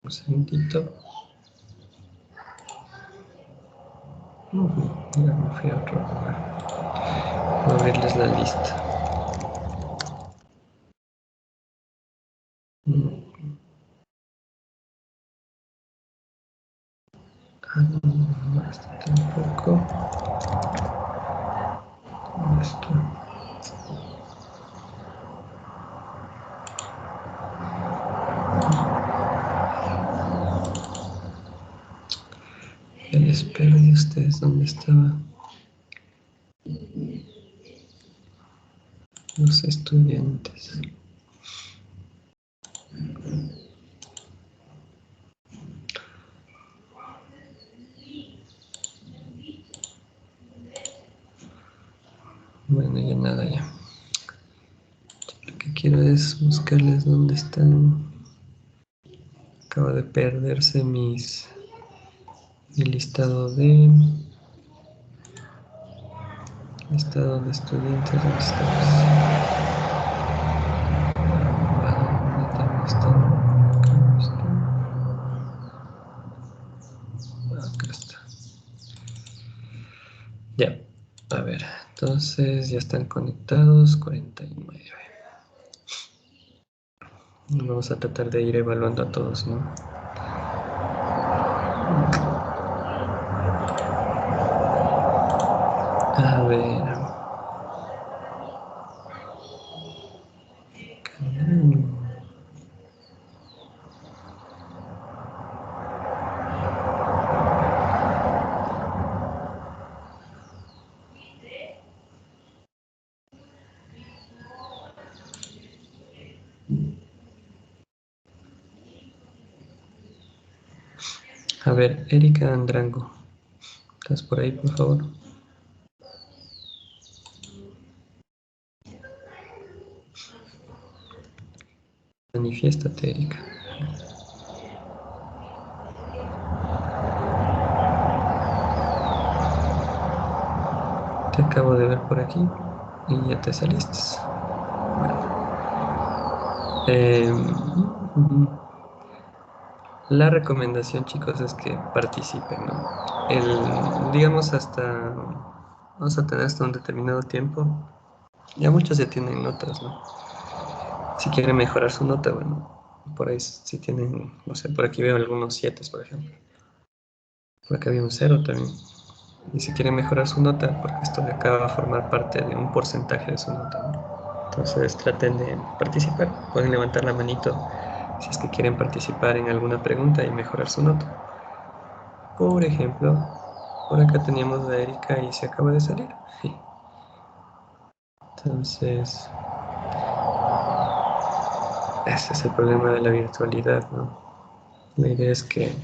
Un segundito. Ya me fui a otro lugar. Voy a abrirles la lista. No, este tampoco. Esto. Ya les perdí a ustedes dónde estaba. Los estudiantes. Bueno, ya nada, ya. Lo que quiero es buscarles dónde están. Acaba de perderse mi listado de estudiantes. ¿Dónde está? Acá está. Ya, a ver, entonces ya están conectados 49. Vamos a tratar de ir evaluando a todos, ¿no? A ver. A ver, Erika Andrango. ¿Estás por ahí, por favor? Manifiéstate, Erika. Te acabo de ver por aquí y ya te saliste. Bueno. La recomendación, chicos, es que participen, ¿no? Digamos, vamos a tener hasta un determinado tiempo. Ya muchos ya tienen notas, ¿no? Si quieren mejorar su nota, bueno, por ahí si tienen, no sé, por aquí veo algunos 7, por ejemplo. Por acá había un 0 también. Y si quieren mejorar su nota, porque esto de acá va a formar parte de un porcentaje de su nota, ¿no? Entonces traten de participar. Pueden levantar la manito si es que quieren participar en alguna pregunta y mejorar su nota. Por ejemplo, por acá teníamos a Erika y se acaba de salir. Entonces, ese es el problema de la virtualidad, ¿no? La idea es que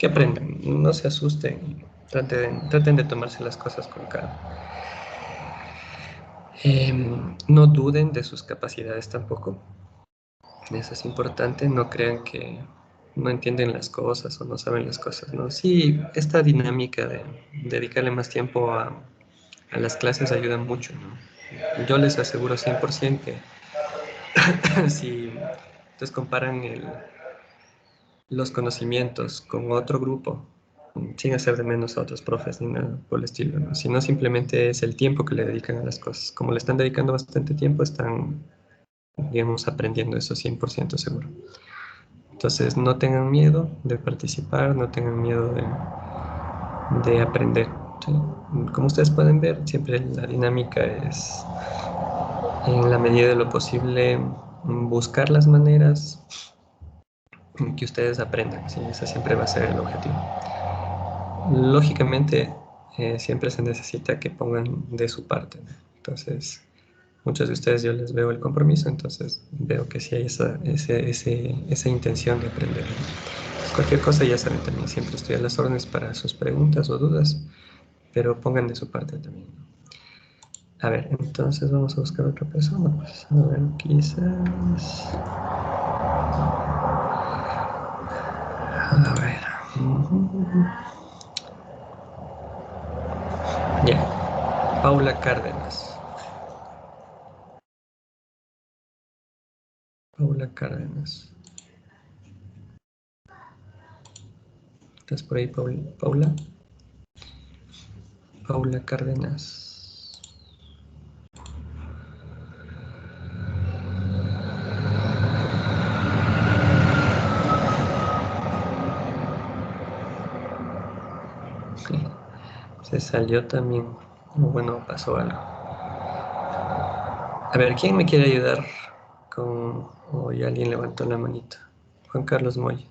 aprendan, no se asusten, traten de tomarse las cosas con calma. No duden de sus capacidades tampoco. Eso es importante, no crean que no entienden las cosas o no saben las cosas, ¿no? Sí, esta dinámica de dedicarle más tiempo a las clases ayuda mucho, ¿no? Yo les aseguro 100% que si ustedes comparan los conocimientos con otro grupo, sin hacer de menos a otros profes ni nada por el estilo, ¿no? Sino simplemente es el tiempo que le dedican a las cosas. Como le están dedicando bastante tiempo, están, digamos, aprendiendo eso 100% seguro. Entonces, no tengan miedo de participar, no tengan miedo de aprender. ¿Sí? Como ustedes pueden ver, siempre la dinámica es, en la medida de lo posible, buscar las maneras que ustedes aprendan. ¿Sí? Ese siempre va a ser el objetivo. Lógicamente, siempre se necesita que pongan de su parte, ¿no? Entonces, muchos de ustedes yo les veo el compromiso, entonces veo que sí hay esa intención de aprender, ¿no? Pues cualquier cosa ya saben también, siempre estoy a las órdenes para sus preguntas o dudas, pero pongan de su parte también, ¿no? A ver, entonces vamos a buscar otra persona, pues, a ver, quizás... A ver... Ya, Paula Cárdenas. Paula Cárdenas. ¿Estás por ahí, Paula? Paula Cárdenas. Se salió también. Bueno, pasó algo. A ver, ¿quién me quiere ayudar con... O ya alguien levantó la manita. Juan Carlos Moya.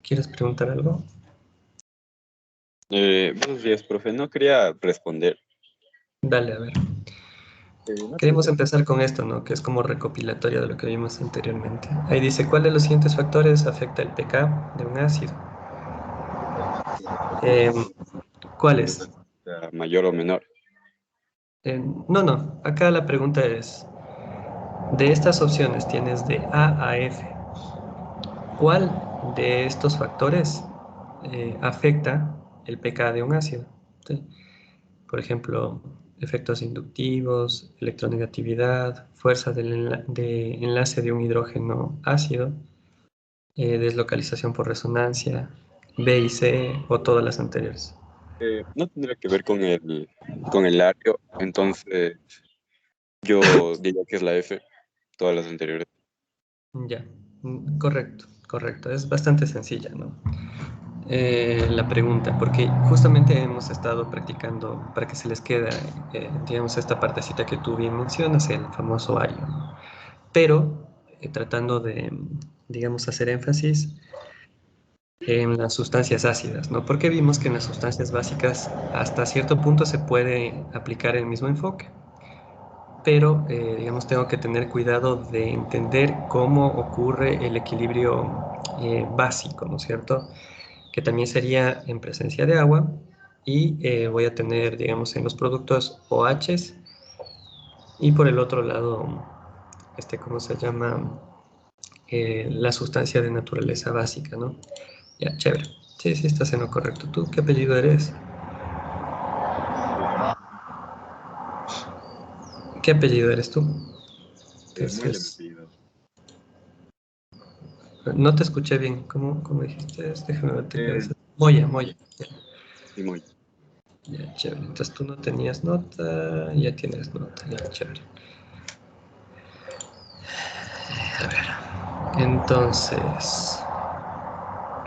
¿Quieres preguntar algo? Buenos días, profe. No quería responder. Dale, a ver. No sé Queremos si- empezar con esto, ¿no? Que es como recopilatorio de lo que vimos anteriormente. Ahí dice, ¿cuál de los siguientes factores afecta el pK de un ácido? Eh, ¿Cuáles? mayor o menor. No. Acá la pregunta es, de estas opciones tienes de A a F. ¿Cuál de estos factores afecta el pK de un ácido? ¿Sí? Por ejemplo, efectos inductivos, electronegatividad, fuerza de enlace de un hidrógeno ácido, deslocalización por resonancia, B y C o todas las anteriores. No tendría que ver con el área, entonces yo diría que es la F, todas las anteriores. Ya, correcto. Es bastante sencilla, ¿no? La pregunta, porque justamente hemos estado practicando para que se les quede, digamos, esta partecita que tú bien mencionas, el famoso ario, ¿no? Pero tratando de, digamos, hacer énfasis en las sustancias ácidas, ¿no? Porque vimos que en las sustancias básicas hasta cierto punto se puede aplicar el mismo enfoque, pero, digamos, tengo que tener cuidado de entender cómo ocurre el equilibrio básico, ¿no es cierto? Que también sería en presencia de agua y voy a tener, digamos, en los productos OHs y por el otro lado, ¿cómo se llama? La sustancia de naturaleza básica, ¿no? Ya, chévere. Sí, estás en lo correcto. ¿Tú qué apellido eres? ¿Qué apellido eres tú? Muelle me Entonces, pido. no te escuché bien. ¿Cómo dijiste? Déjame verte qué Eh, es. Moya. y Molle. Ya, chévere. Entonces tú no tenías nota, ya tienes nota, ya, chévere. A ver. Entonces,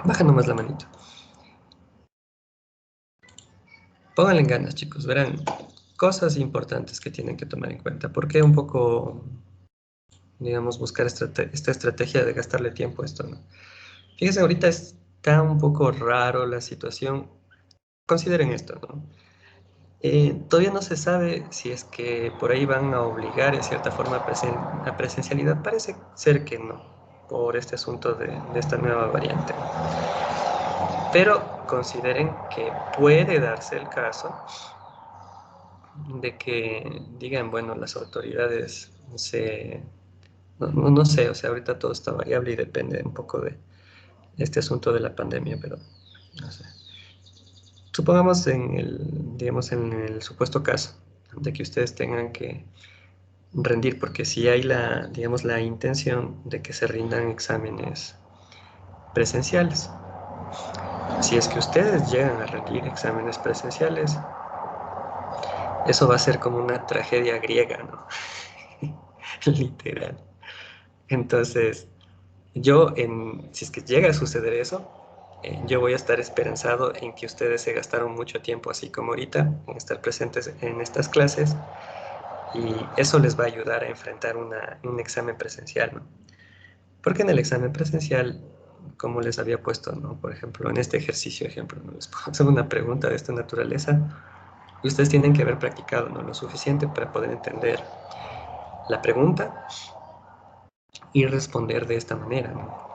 baja nomás la manito. Pónganle ganas, chicos. Verán, cosas importantes que tienen que tomar en cuenta. ¿Por qué un poco, digamos, buscar esta estrategia de gastarle tiempo a esto, ¿no? Fíjense, ahorita está un poco raro la situación. Consideren esto, ¿no? Todavía no se sabe si es que por ahí van a obligar en cierta forma a presencialidad. Parece ser que no, por este asunto de esta nueva variante. Pero consideren que puede darse el caso de que digan, bueno, las autoridades no sé, o sea, ahorita todo está variable y depende un poco de este asunto de la pandemia, pero no sé. Supongamos digamos, en el supuesto caso de que ustedes tengan que rendir, porque si hay digamos, la intención de que se rindan exámenes presenciales. Si es que ustedes llegan a rendir exámenes presenciales, eso va a ser como una tragedia griega, ¿no? Literal. Entonces, si es que llega a suceder eso, yo voy a estar esperanzado en que ustedes se gastaron mucho tiempo, así como ahorita, en estar presentes en estas clases, y eso les va a ayudar a enfrentar un examen presencial, ¿no? Porque en el examen presencial, como les había puesto, ¿no? Por ejemplo, en este ejemplo, ¿no? Les puedo hacer una pregunta de esta naturaleza, y ustedes tienen que haber practicado, ¿no? Lo suficiente para poder entender la pregunta y responder de esta manera, ¿no?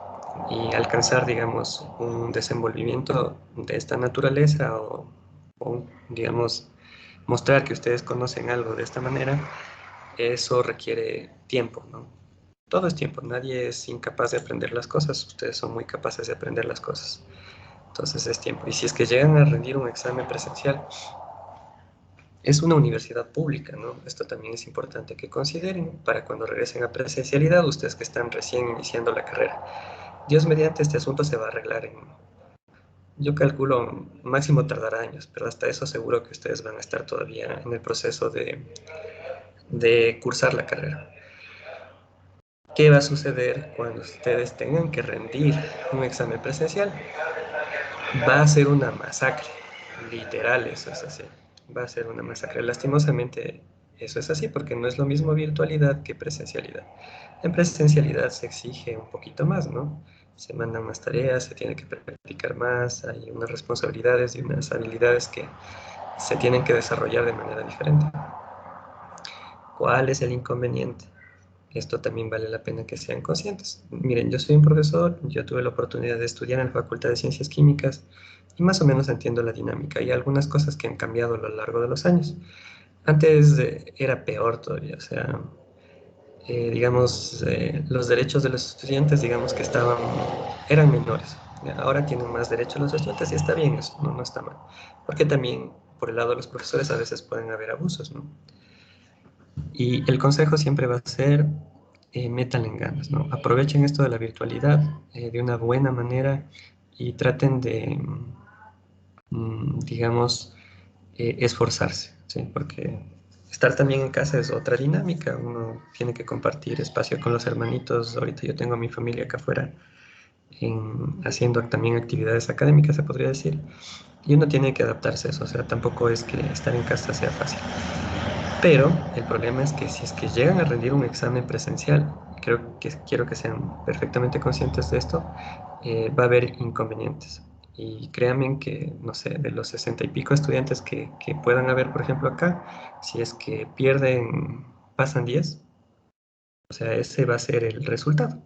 Y alcanzar, digamos, un desenvolvimiento de esta naturaleza o, digamos, mostrar que ustedes conocen algo de esta manera, eso requiere tiempo, ¿no? Todo es tiempo, nadie es incapaz de aprender las cosas, ustedes son muy capaces de aprender las cosas. Entonces es tiempo. Y si es que llegan a rendir un examen presencial, es una universidad pública, ¿no? Esto también es importante que consideren para cuando regresen a presencialidad, ustedes que están recién iniciando la carrera. Dios mediante este asunto se va a arreglar yo calculo máximo tardará años, pero hasta eso seguro que ustedes van a estar todavía en el proceso de cursar la carrera. ¿Qué va a suceder cuando ustedes tengan que rendir un examen presencial? Va a ser una masacre, literal, eso es así. Va a ser una masacre. Lastimosamente, eso es así porque no es lo mismo virtualidad que presencialidad. En presencialidad se exige un poquito más, ¿no? Se mandan más tareas, se tiene que practicar más, hay unas responsabilidades y unas habilidades que se tienen que desarrollar de manera diferente. ¿Cuál es el inconveniente? Esto también vale la pena que sean conscientes. Miren, yo soy un profesor, yo tuve la oportunidad de estudiar en la Facultad de Ciencias Químicas y más o menos entiendo la dinámica y algunas cosas que han cambiado a lo largo de los años. Antes era peor todavía, o sea, digamos, los derechos de los estudiantes, digamos que eran menores. Ahora tienen más derechos los estudiantes y está bien eso, no está mal. Porque también por el lado de los profesores a veces pueden haber abusos, ¿no? Y el consejo siempre va a ser, métanle en ganas, ¿no? Aprovechen esto de la virtualidad de una buena manera y traten de, digamos, esforzarse, ¿sí? Porque estar también en casa es otra dinámica, uno tiene que compartir espacio con los hermanitos, ahorita yo tengo a mi familia acá afuera haciendo también actividades académicas, se podría decir, y uno tiene que adaptarse a eso, o sea, tampoco es que estar en casa sea fácil. Pero el problema es que si es que llegan a rendir un examen presencial, quiero que sean perfectamente conscientes de esto, va a haber inconvenientes. Y créanme que, no sé, de los 60 y pico estudiantes que puedan haber, por ejemplo, acá, si es que pierden, pasan 10, o sea, ese va a ser el resultado.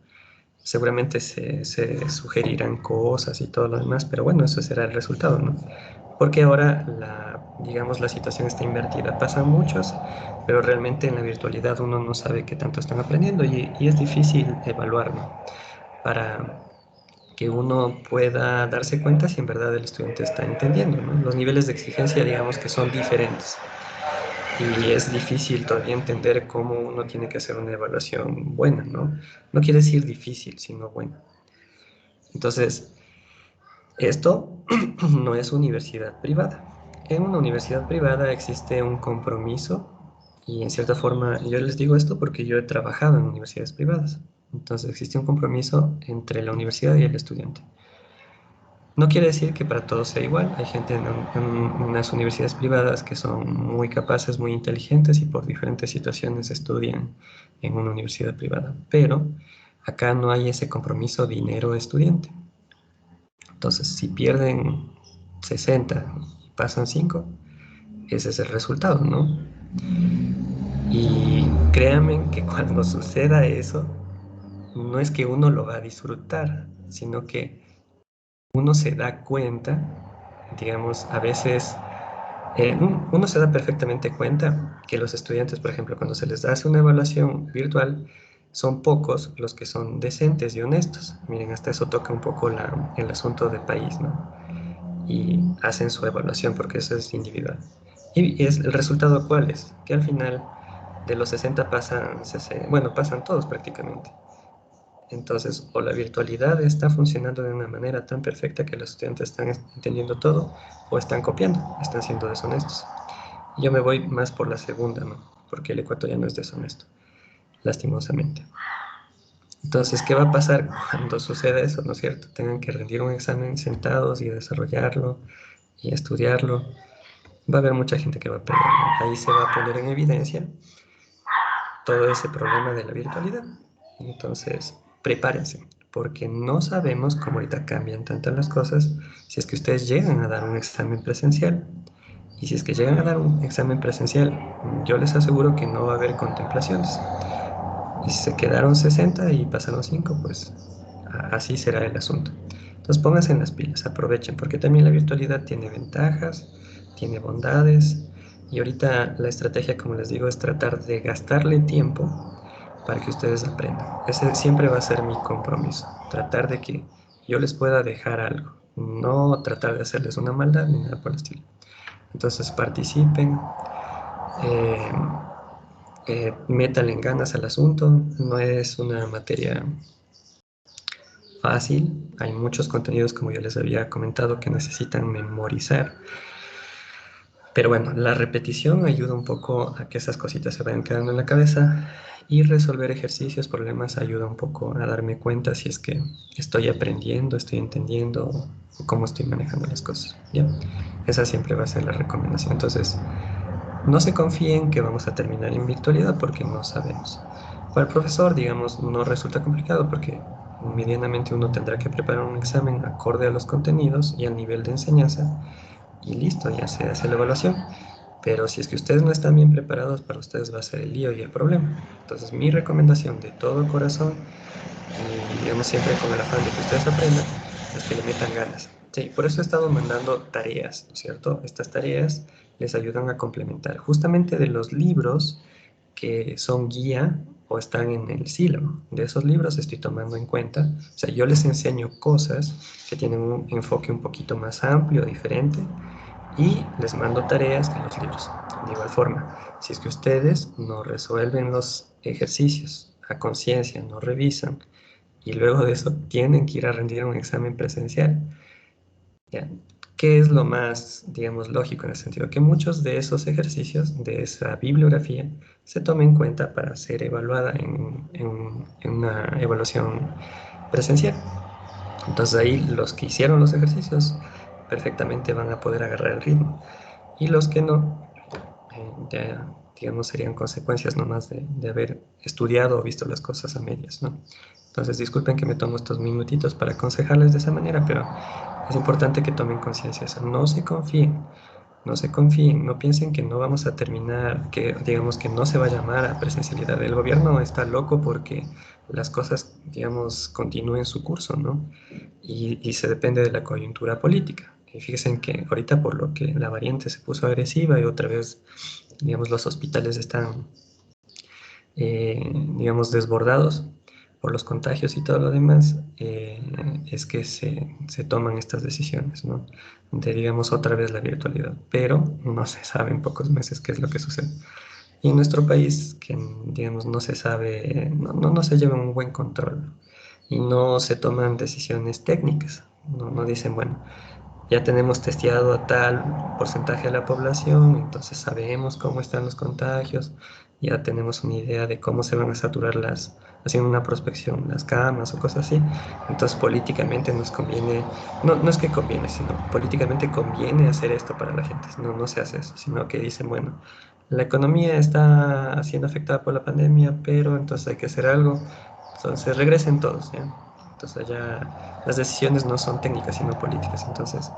Seguramente se sugerirán cosas y todo lo demás, pero bueno, eso será el resultado, ¿no? Porque ahora, digamos, la situación está invertida. Pasan muchos, pero realmente en la virtualidad uno no sabe qué tanto están aprendiendo y es difícil evaluar, ¿no? Para que uno pueda darse cuenta si en verdad el estudiante está entendiendo, ¿no? Los niveles de exigencia, digamos que son diferentes y es difícil todavía entender cómo uno tiene que hacer una evaluación buena, ¿no? No quiere decir difícil, sino buena. Entonces, esto no es universidad privada. En una universidad privada existe un compromiso y en cierta forma yo les digo esto porque yo he trabajado en universidades privadas. Entonces existe un compromiso entre la universidad y el estudiante. No quiere decir que para todos sea igual. Hay gente en unas universidades privadas que son muy capaces, muy inteligentes y por diferentes situaciones estudian en una universidad privada. Pero acá no hay ese compromiso dinero-estudiante. Entonces, si pierden 60 y pasan 5, ese es el resultado, ¿no? Y créanme que cuando suceda eso, no es que uno lo va a disfrutar, sino que uno se da cuenta, digamos, a veces, uno se da perfectamente cuenta que los estudiantes, por ejemplo, cuando se les hace una evaluación virtual, son pocos los que son decentes y honestos. Miren, hasta eso toca un poco el asunto del país, ¿no? Y hacen su evaluación porque eso es individual. Y es el resultado cuál es, que al final de los 60 pasan, bueno, pasan todos prácticamente. Entonces, o la virtualidad está funcionando de una manera tan perfecta que los estudiantes están entendiendo todo, o están copiando, están siendo deshonestos. Yo me voy más por la segunda, ¿no? Porque el ecuatoriano es deshonesto, lastimosamente. Entonces, ¿qué va a pasar cuando suceda eso, no es cierto? Tengan que rendir un examen sentados y desarrollarlo y estudiarlo. Va a haber mucha gente que va a perder, ¿no? Ahí se va a poner en evidencia todo ese problema de la virtualidad. Entonces, prepárense, porque no sabemos cómo ahorita cambian tantas las cosas. Si es que ustedes llegan a dar un examen presencial, y si es que llegan a dar un examen presencial, yo les aseguro que no va a haber contemplaciones. Y si se quedaron 60 y pasaron 5, pues así será el asunto. Entonces pónganse en las pilas, aprovechen, porque también la virtualidad tiene ventajas, tiene bondades, y ahorita la estrategia, como les digo, es tratar de gastarle tiempo para que ustedes aprendan. Ese siempre va a ser mi compromiso, tratar de que yo les pueda dejar algo, no tratar de hacerles una maldad ni nada por el estilo. Entonces participen, eh, métanle en ganas al asunto, no es una materia fácil. Hay muchos contenidos, como ya les había comentado, que necesitan memorizar. Pero bueno, la repetición ayuda un poco a que esas cositas se vayan quedando en la cabeza y resolver ejercicios, problemas, ayuda un poco a darme cuenta si es que estoy aprendiendo, estoy entendiendo o cómo estoy manejando las cosas. ¿Ya? Esa siempre va a ser la recomendación. Entonces, no se confíen que vamos a terminar en virtualidad porque no sabemos. Para el profesor, digamos, no resulta complicado porque medianamente uno tendrá que preparar un examen acorde a los contenidos y al nivel de enseñanza y listo, ya se hace la evaluación. Pero si es que ustedes no están bien preparados, para ustedes va a ser el lío y el problema. Entonces, mi recomendación de todo corazón, y digamos siempre con el afán de que ustedes aprendan, es que le metan ganas. Sí, por eso he estado mandando tareas, ¿no es cierto? Estas tareas les ayudan a complementar justamente de los libros que son guía o están en el silo. De esos libros estoy tomando en cuenta. O sea, yo les enseño cosas que tienen un enfoque un poquito más amplio, diferente, y les mando tareas en los libros. De igual forma, si es que ustedes no resuelven los ejercicios a conciencia, no revisan, y luego de eso tienen que ir a rendir un examen presencial, ¿ya? ¿Qué es lo más, digamos, lógico en el sentido? Que muchos de esos ejercicios, de esa bibliografía, se tomen en cuenta para ser evaluada en una evaluación presencial. Entonces ahí los que hicieron los ejercicios perfectamente van a poder agarrar el ritmo. Y los que no, ya, digamos, serían consecuencias nomás de haber estudiado o visto las cosas a medias, ¿no? Entonces, disculpen que me tomo estos minutitos para aconsejarles de esa manera, pero es importante que tomen conciencia de eso. No se confíen, no se confíen, no piensen que no vamos a terminar, que digamos que no se va a llamar a presencialidad. El gobierno está loco porque las cosas, digamos, continúen su curso, ¿no? Y se depende de la coyuntura política. Y fíjense que ahorita por lo que la variante se puso agresiva y otra vez, digamos, los hospitales están, digamos, desbordados por los contagios y todo lo demás, es que se toman estas decisiones, ¿no? De, digamos, otra vez la virtualidad. Pero no se sabe en pocos meses qué es lo que sucede. Y en nuestro país, que digamos no se sabe, no se lleva un buen control y no se toman decisiones técnicas. No dicen, bueno, ya tenemos testeado a tal porcentaje de la población, entonces sabemos cómo están los contagios, ya tenemos una idea de cómo se van a saturar haciendo una prospección, las camas o cosas así. Entonces políticamente nos conviene, no es que conviene, sino políticamente conviene hacer esto para la gente. No se hace eso, sino que dicen, bueno, la economía está siendo afectada por la pandemia, pero entonces hay que hacer algo. Entonces regresen todos, ¿ya? Entonces ya las decisiones no son técnicas, sino políticas. Entonces,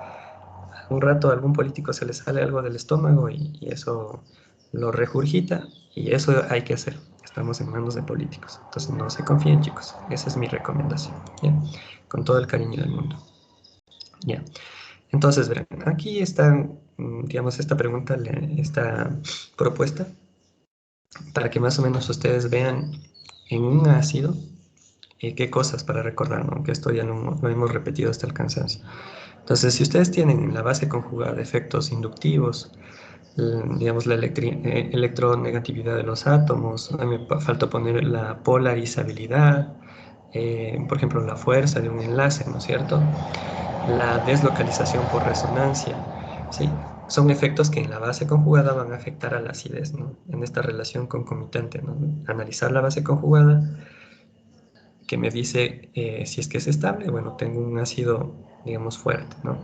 un rato a algún político se le sale algo del estómago y eso lo regurgita y eso hay que hacer. Estamos en manos de políticos. Entonces no se confíen, chicos. Esa es mi recomendación, ¿ya? Con todo el cariño del mundo. ¿Ya? Entonces, verán, aquí está, digamos, esta pregunta, esta propuesta, para que más o menos ustedes vean en un ácido qué cosas para recordar, ¿no? Que esto ya lo hemos repetido hasta el cansancio. Entonces, si ustedes tienen en la base conjugada efectos inductivos, digamos la electronegatividad de los átomos, a mí me falta poner la polarizabilidad, por ejemplo, la fuerza de un enlace, ¿no es cierto? La deslocalización por resonancia, ¿sí? Son efectos que en la base conjugada van a afectar a la acidez, ¿no? En esta relación concomitante, ¿no? Analizar la base conjugada que me dice si es que es estable, bueno, tengo un ácido, digamos, fuerte, ¿no?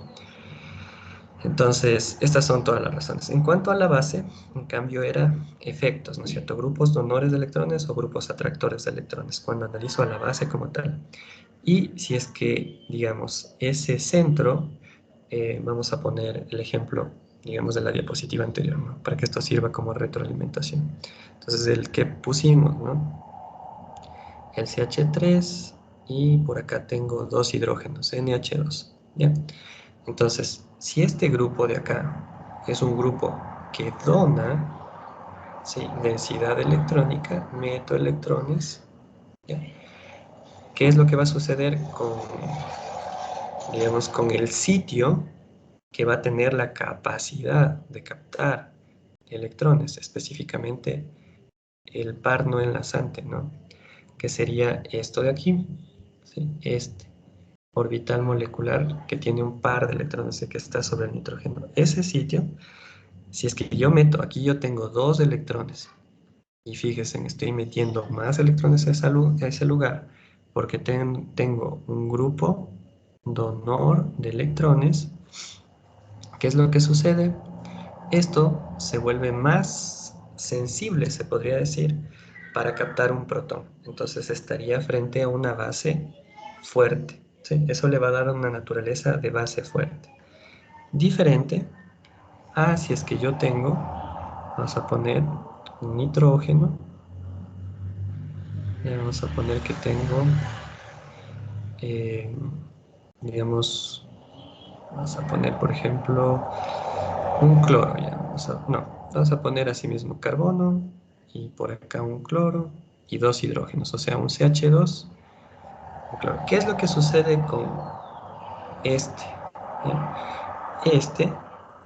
Entonces, estas son todas las razones. En cuanto a la base, en cambio, era efectos, ¿no es cierto? Grupos donores de electrones o grupos atractores de electrones, cuando analizo a la base como tal. Y si es que, digamos, ese centro, vamos a poner el ejemplo, digamos, de la diapositiva anterior, ¿no? Para que esto sirva como retroalimentación. Entonces, el que pusimos, ¿no? El CH3 y por acá tengo dos hidrógenos, NH2, ¿ya? Entonces, si este grupo de acá es un grupo que dona, ¿sí? Densidad electrónica, meto electrones, ¿ya? ¿Qué es lo que va a suceder con, digamos, con el sitio que va a tener la capacidad de captar electrones, específicamente el par no enlazante, ¿no? Que sería esto de aquí, ¿sí? Este. orbital molecular que tiene un par de electrones y que está sobre el nitrógeno. Ese sitio, si es que yo meto, aquí yo tengo 2 electrones, y fíjense, estoy metiendo más electrones a ese lugar, porque tengo un grupo donor de electrones. ¿Qué es lo que sucede? Esto se vuelve más sensible, se podría decir, para captar un protón. Entonces estaría frente a una base fuerte, ¿sí? Eso le va a dar una naturaleza de base fuerte. Diferente a si es que yo tengo, vamos a poner un nitrógeno, y vamos a poner que tengo, eh, digamos, vamos a poner, por ejemplo, un cloro. Ya, vamos a poner así mismo carbono, y por acá un cloro, y 2 hidrógenos, o sea, un CH2, un cloro. ¿Qué es lo que sucede con este? ¿Ya? Este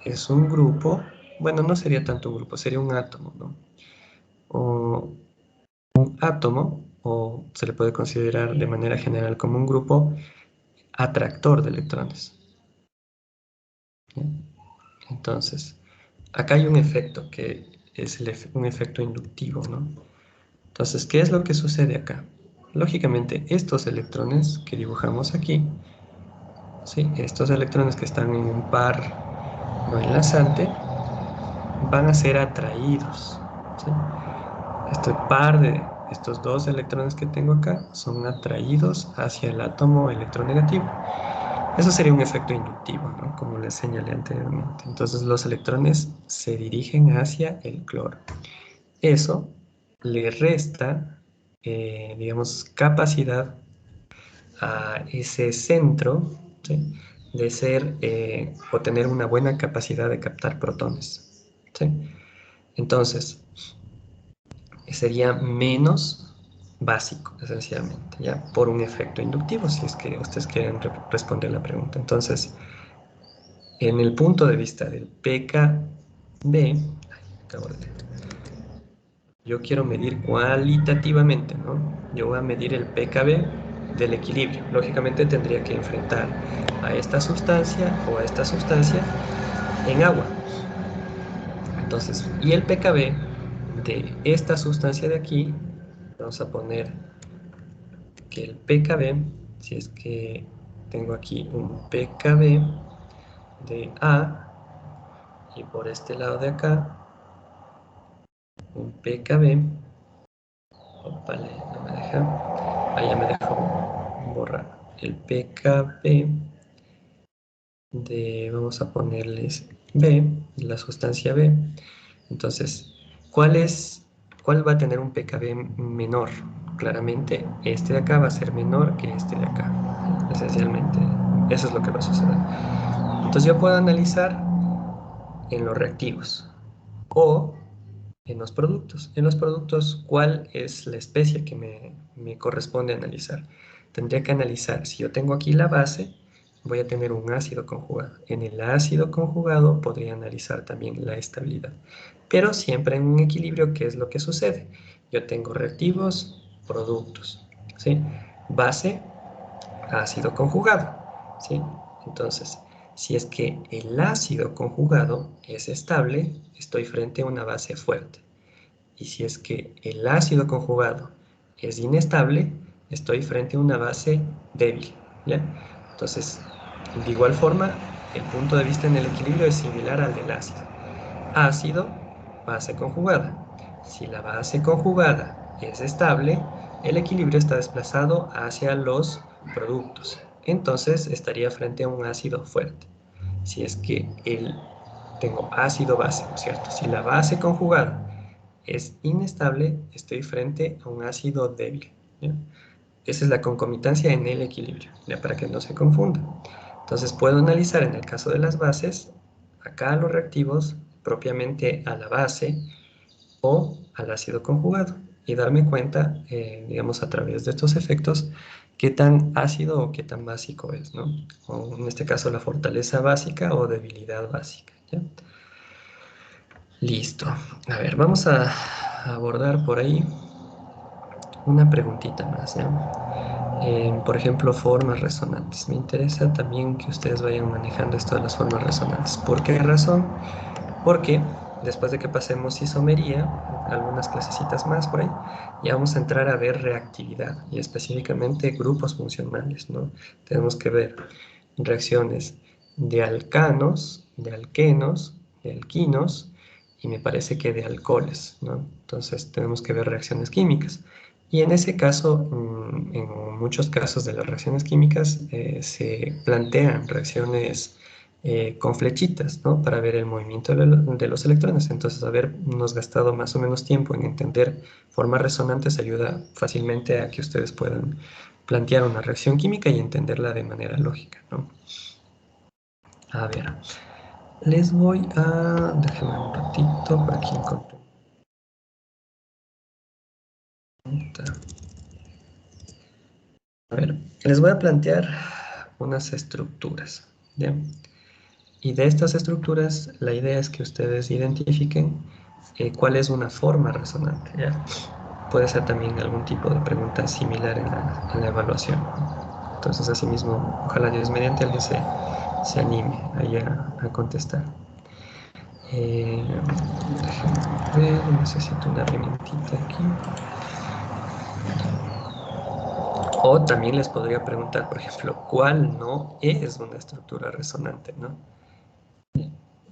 es un grupo, bueno, no sería tanto un grupo, sería un átomo, ¿no? O un átomo, o se le puede considerar de manera general como un grupo atractor de electrones. ¿Ya? Entonces, acá hay un efecto que es un efecto inductivo, ¿no? Entonces, ¿qué es lo que sucede acá? Lógicamente, estos electrones que dibujamos aquí, ¿sí? Estos electrones que están en un par no enlazante, van a ser atraídos, ¿sí? Este par de estos 2 electrones que tengo acá son atraídos hacia el átomo electronegativo. Eso sería un efecto inductivo, ¿no? Como les señalé anteriormente. Entonces los electrones se dirigen hacia el cloro. Eso le resta, digamos, capacidad a ese centro, ¿sí? De ser o tener una buena capacidad de captar protones, ¿sí? Entonces, sería menos básico, esencialmente, ¿ya? Por un efecto inductivo, si es que ustedes quieren responder la pregunta. Entonces, en el punto de vista del pKb, yo quiero medir cualitativamente, ¿no? Yo voy a medir el pKb del equilibrio. Lógicamente tendría que enfrentar a esta sustancia o a esta sustancia en agua. Entonces, y el pKb de esta sustancia de aquí, vamos a poner que el pKb, si es que tengo aquí un pKb de A, y por este lado de acá, un pKb, opale, no me deja, ya me dejó borrar, el pKb de, vamos a ponerles B, la sustancia B. Entonces, ¿cuál va a tener un pKb menor? Claramente, este de acá va a ser menor que este de acá. Esencialmente, eso es lo que va a suceder. Entonces, yo puedo analizar en los reactivos o en los productos. En los productos, ¿cuál es la especie que me corresponde analizar? Tendría que analizar, si yo tengo aquí la base, voy a tener un ácido conjugado. En el ácido conjugado podría analizar también la estabilidad. Pero siempre en un equilibrio, ¿qué es lo que sucede? Yo tengo reactivos, productos, ¿sí? Base, ácido conjugado, ¿sí? Entonces, si es que el ácido conjugado es estable, estoy frente a una base fuerte. Y si es que el ácido conjugado es inestable, estoy frente a una base débil, ¿ya? Entonces, de igual forma, el punto de vista en el equilibrio es similar al del ácido. Ácido, base conjugada. Si la base conjugada es estable, el equilibrio está desplazado hacia los productos. Entonces, estaría frente a un ácido fuerte. Si es que tengo ácido base, ¿no es cierto? Si la base conjugada es inestable, estoy frente a un ácido débil, ¿ya? Esa es la concomitancia en el equilibrio, ¿ya? Para que no se confunda. Entonces puedo analizar en el caso de las bases, acá los reactivos, propiamente a la base o al ácido conjugado, y darme cuenta, digamos, a través de estos efectos, qué tan ácido o qué tan básico es, ¿no? O en este caso la fortaleza básica o debilidad básica, ¿ya? Listo. A ver, vamos a abordar por ahí una preguntita más, ¿ya? Por ejemplo, formas resonantes. Me interesa también que ustedes vayan manejando esto de las formas resonantes. ¿Por qué razón? Porque después de que pasemos isomería, algunas clasecitas más por ahí, ya vamos a entrar a ver reactividad y específicamente grupos funcionales, ¿no? Tenemos que ver reacciones de alcanos, de alquenos, de alquinos y me parece que de alcoholes, ¿no? Entonces tenemos que ver reacciones químicas. Y en ese caso, en muchos casos de las reacciones químicas, se plantean reacciones con flechitas, ¿no? Para ver el movimiento de los electrones. Entonces, habernos gastado más o menos tiempo en entender formas resonantes ayuda fácilmente a que ustedes puedan plantear una reacción química y entenderla de manera lógica, ¿no? A ver, les voy a... Déjenme un ratito, por aquí encontré. A ver, les voy a plantear unas estructuras, ¿ya? Y de estas estructuras, la idea es que ustedes identifiquen cuál es una forma resonante, ¿ya? Puede ser también algún tipo de pregunta similar en la evaluación, ¿no? Entonces, asimismo, ojalá Dios mediante alguien se anime ahí a contestar. Déjenme ver, necesito una herramientita aquí. O también les podría preguntar, por ejemplo, ¿cuál no es una estructura resonante, ¿no?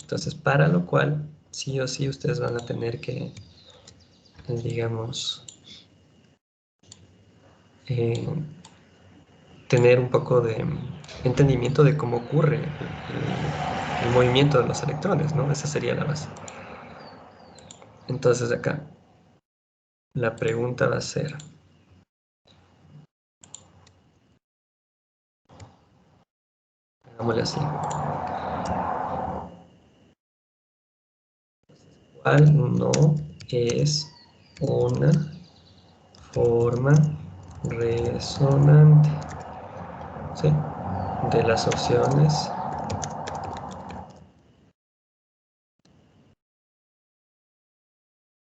Entonces, para lo cual, sí o sí, ustedes van a tener que, digamos, eh, tener un poco de entendimiento de cómo ocurre el movimiento de los electrones, ¿no? Esa sería la base. Entonces, acá, la pregunta va a ser, hagámosle así, ¿cuál no es una forma resonante? ¿Sí? De las opciones.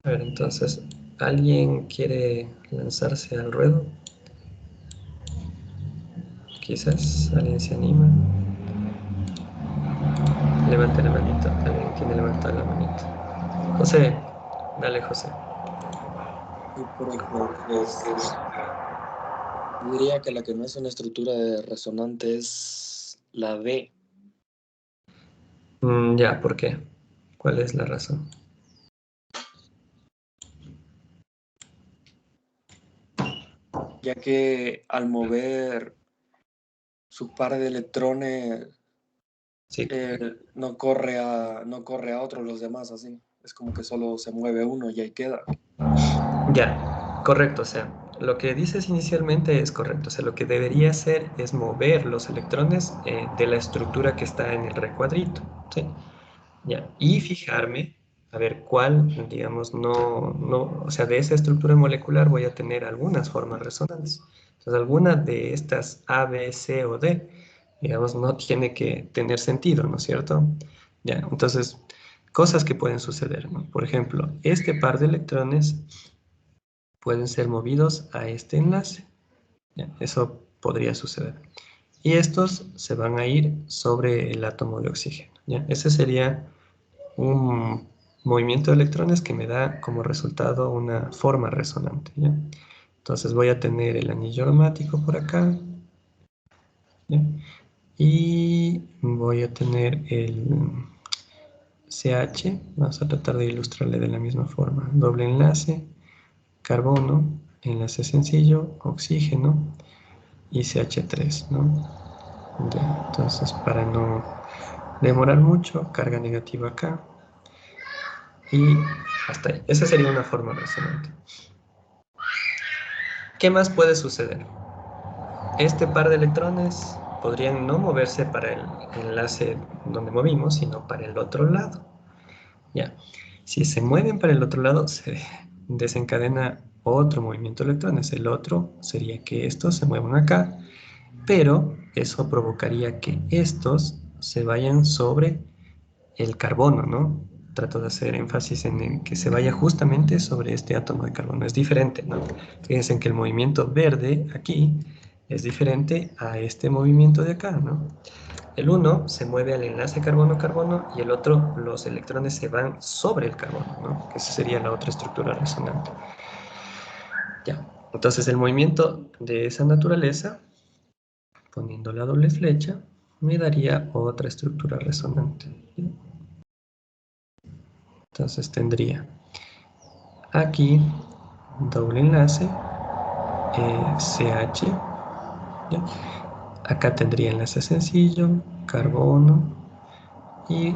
A ver, entonces, ¿alguien quiere lanzarse al ruedo? Quizás alguien se anima. Levante la manito. Alguien tiene levantada la manito. José, dale, José. Y profe, pues diría que la que no es una estructura de resonante es la D, Ya, ¿por qué? ¿Cuál es la razón? ya que al mover su par de electrones Sí, no corre a otros los demás así. Es como que solo se mueve uno y ahí queda. ya, correcto. O sea, lo que dices inicialmente es correcto. O sea, lo que debería hacer es mover los electrones de la estructura que está en el recuadrito. ¿Sí? Ya, y fijarme a ver cuál, digamos, o sea, de esa estructura molecular voy a tener algunas formas resonantes. Entonces, alguna de estas A, B, C o D, digamos, no tiene que tener sentido, ¿no es cierto? Ya, entonces, cosas que pueden suceder, ¿no? Por ejemplo, este par de electrones pueden ser movidos a este enlace. Ya, eso podría suceder. Y estos se van a ir sobre el átomo de oxígeno. ¿Ya? Ese sería un movimiento de electrones que me da como resultado una forma resonante, ¿ya? Entonces voy a tener el anillo aromático por acá, ¿ya? Y voy a tener el CH, vamos a tratar de ilustrarle de la misma forma, doble enlace, carbono, enlace sencillo, oxígeno y CH3, ¿no? Ya, entonces para no demorar mucho, carga negativa acá, y hasta ahí. Esa sería una forma resonante. ¿Qué más puede suceder? Este par de electrones podrían no moverse para el enlace donde movimos, sino para el otro lado. Ya. Si se mueven para el otro lado, se desencadena otro movimiento de electrones. El otro sería que estos se muevan acá, pero eso provocaría que estos se vayan sobre el carbono, ¿no? Trato de hacer énfasis en que se vaya justamente sobre este átomo de carbono. Es diferente, ¿no? Fíjense que el movimiento verde aquí es diferente a este movimiento de acá, ¿no? El uno se mueve al enlace carbono-carbono y el otro, los electrones se van sobre el carbono, ¿no? Que esa sería la otra estructura resonante. Ya. Entonces el movimiento de esa naturaleza, poniendo la doble flecha, me daría otra estructura resonante. ¿Ya? Entonces tendría aquí doble enlace, CH, ¿ya? Acá tendría enlace sencillo, carbono, y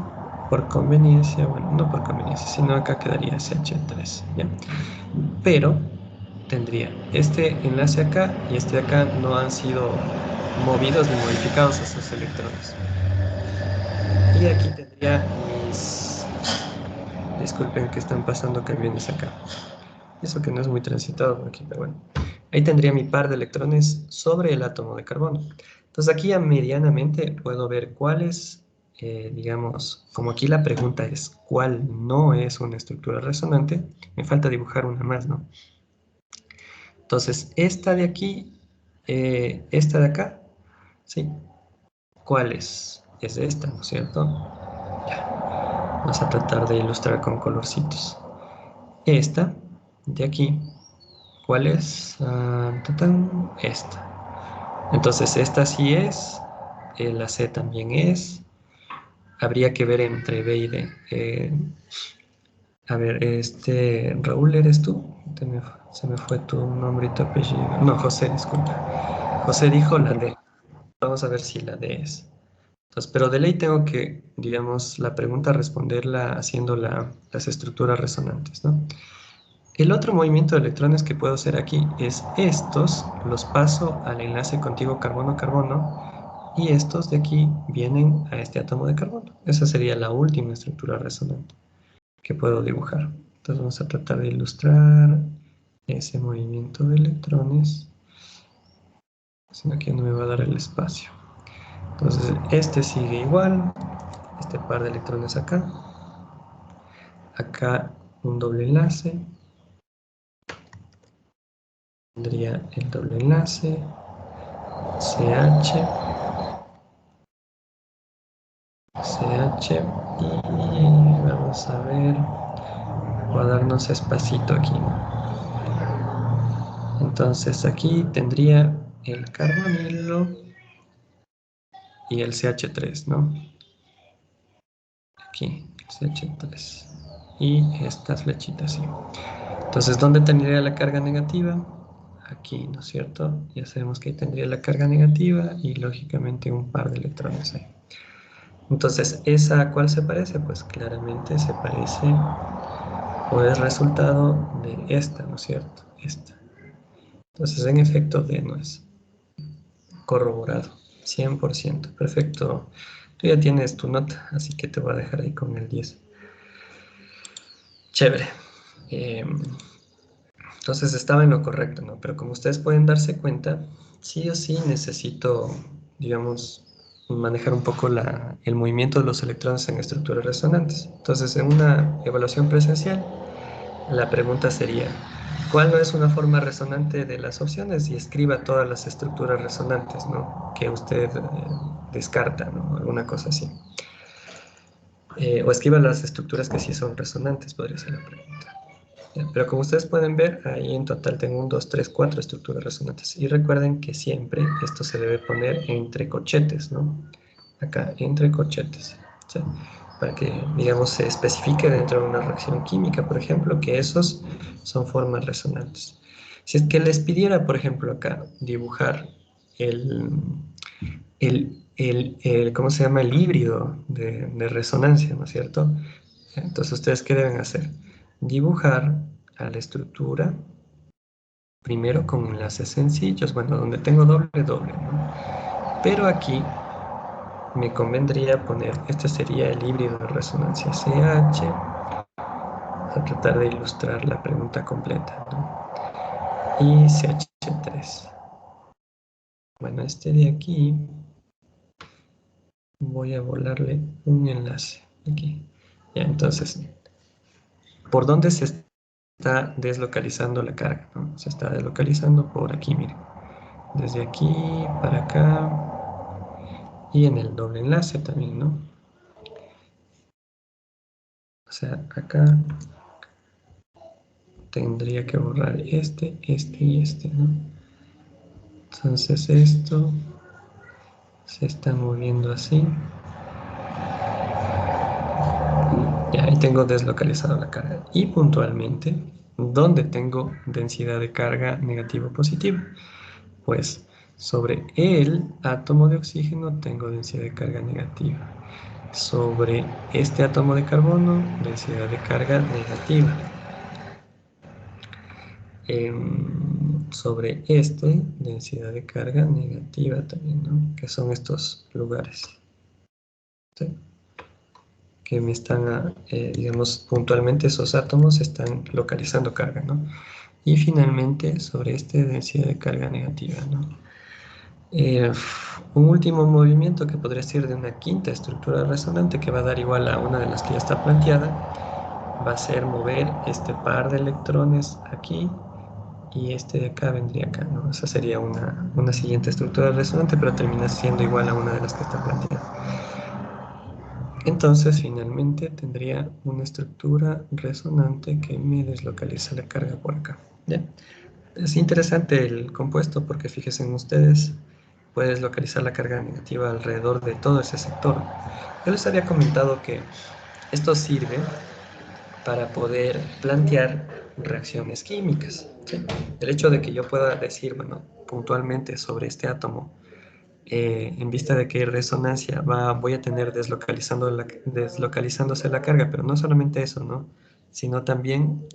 por conveniencia, bueno, no por conveniencia, sino acá quedaría CH3, ¿ya? Pero tendría este enlace acá y este de acá no han sido movidos ni modificados esos electrones. Y aquí tendría mis... Disculpen que están pasando camiones acá. Eso que no es muy transitado por aquí, pero bueno. Ahí tendría mi par de electrones sobre el átomo de carbono. Entonces aquí ya medianamente puedo ver cuáles, digamos, como aquí la pregunta es cuál no es una estructura resonante, me falta dibujar una más, ¿no? Entonces esta de aquí, esta de acá, ¿sí? ¿Cuál es? Es esta, ¿no es cierto? Ya. Vamos a tratar de ilustrar con colorcitos. Esta de aquí, ¿cuál es? Tatán, esta. Entonces esta sí es, la C también es. Habría que ver entre B y D. A ver, Raúl, ¿eres tú? Se me fue tu nombre y tu apellido. No, José, disculpa. José dijo la D. Vamos a ver si la D es. Entonces, pero de ley tengo que, digamos, la pregunta responderla haciendo las estructuras resonantes, ¿no? El otro movimiento de electrones que puedo hacer aquí es estos, los paso al enlace contigo carbono-carbono, y estos de aquí vienen a este átomo de carbono. Esa sería la última estructura resonante que puedo dibujar. Entonces vamos a tratar de ilustrar ese movimiento de electrones, sino que no me va a dar el espacio. Entonces este sigue igual, este par de electrones acá, acá un doble enlace, tendría el doble enlace, CH, y vamos a ver, voy a darnos espacito aquí. Entonces aquí tendría el carbonilo y el CH3, ¿no? Aquí, CH3. Y estas flechitas, sí. Entonces, ¿dónde tendría la carga negativa? Aquí, ¿no es cierto? Ya sabemos que ahí tendría la carga negativa y lógicamente un par de electrones ahí. Entonces, ¿esa a cuál se parece? Pues claramente se parece o es resultado de esta, ¿no es cierto? Esta. Entonces, en efecto, D no es corroborado, 100%. Perfecto. Tú ya tienes tu nota, así que te voy a dejar ahí con el 10. Chévere. Entonces estaba en lo correcto, ¿no? Pero como ustedes pueden darse cuenta, sí o sí necesito, digamos, manejar un poco el movimiento de los electrones en estructuras resonantes. Entonces, en una evaluación presencial, la pregunta sería, ¿cuál no es una forma resonante de las opciones? Y escriba todas las estructuras resonantes, ¿no? Que usted descarta, ¿no? Alguna cosa así. O escriba las estructuras que sí son resonantes, podría ser la pregunta. Pero como ustedes pueden ver, ahí en total tengo 1, 2, 3, 4 estructuras resonantes. Y recuerden que siempre esto se debe poner entre corchetes, ¿no? Acá, entre corchetes. ¿Sí? Para que, digamos, se especifique dentro de una reacción química, por ejemplo, que esos son formas resonantes. Si es que les pidiera, por ejemplo, acá, dibujar el, ¿cómo se llama? El híbrido de resonancia, ¿no es cierto? Entonces, ¿ustedes qué deben hacer? Dibujar a la estructura, primero con enlaces sencillos, bueno, donde tengo doble, doble, ¿no? Pero aquí me convendría poner, este sería el híbrido de resonancia CH, a tratar de ilustrar la pregunta completa, ¿no? Y CH3. Bueno, este de aquí, voy a volarle un enlace, aquí. Ya, entonces, ¿por dónde se está deslocalizando la carga? ¿No? Se está deslocalizando por aquí, miren. desde aquí para acá y en el doble enlace también, ¿no? O sea, acá tendría que borrar este y este, ¿no? Entonces esto se está moviendo así. Ya ahí tengo deslocalizado la carga. Y puntualmente, ¿dónde tengo densidad de carga negativo positivo? Pues sobre el átomo de oxígeno tengo densidad de carga negativa. Sobre este átomo de carbono, densidad de carga negativa. Sobre este, densidad de carga negativa también, ¿no? Que son estos lugares, ¿sí? Que me están, digamos, puntualmente esos átomos están localizando carga, ¿no? Y finalmente, sobre este, densidad de carga negativa, ¿no? Un último movimiento que podría ser de una quinta estructura resonante que va a dar igual a una de las que ya está planteada, va a ser mover este par de electrones aquí y este de acá vendría acá, ¿no? Esa sería una siguiente estructura resonante, pero termina siendo igual a una de las que está planteada. Entonces, finalmente, tendría una estructura resonante que me deslocaliza la carga por acá. ¿Bien? Es interesante el compuesto porque fíjense en ustedes, puedes localizar la carga negativa alrededor de todo ese sector. Yo les había comentado que esto sirve para poder plantear reacciones químicas, ¿sí? El hecho de que yo pueda decir, bueno, puntualmente sobre este átomo, en vista de que hay resonancia, voy a tener deslocalizándose la carga, pero no solamente eso, ¿no? Sino también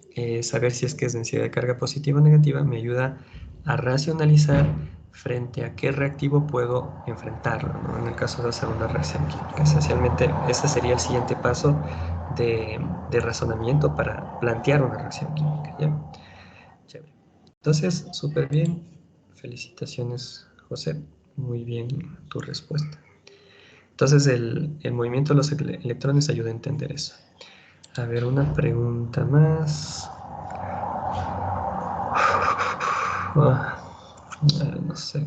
saber si es que es densidad de carga positiva o negativa me ayuda a racionalizar frente a qué reactivo puedo enfrentarlo, ¿no? En el caso de hacer una reacción química. Esencialmente, ese sería el siguiente paso de razonamiento para plantear una reacción química, ¿ya? Chévere. Entonces, súper bien. Felicitaciones, José. Muy bien tu respuesta. Entonces, el movimiento de los electrones ayuda a entender eso. A ver, una pregunta más. No sé.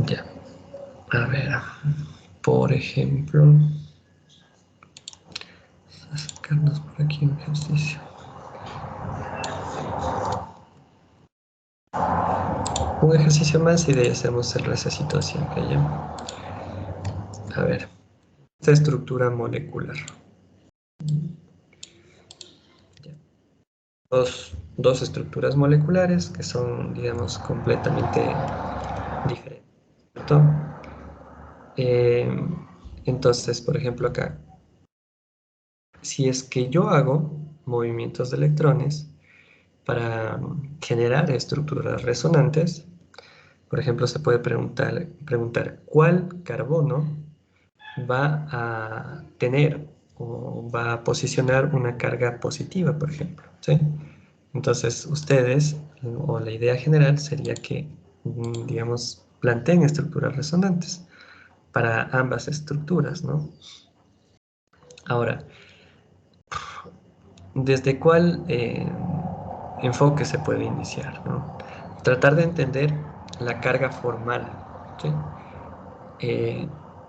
Ya. A ver. Por ejemplo. Vamos a sacarnos por aquí un ejercicio. Un ejercicio más y de ahí hacemos el recesito siempre, ¿ya? A ver, esta estructura molecular. ¿Ya? Dos estructuras moleculares que son, digamos, completamente diferentes, ¿cierto? Entonces, por ejemplo, acá, si es que yo hago movimientos de electrones para generar estructuras resonantes, por ejemplo, se puede preguntar ¿cuál carbono va a tener o va a posicionar una carga positiva, por ejemplo, ¿sí? Entonces, ustedes, o la idea general sería que, digamos, planteen estructuras resonantes para ambas estructuras, ¿no? Ahora, ¿desde cuál enfoque se puede iniciar, ¿no? Tratar de entender la carga formal, ¿sí?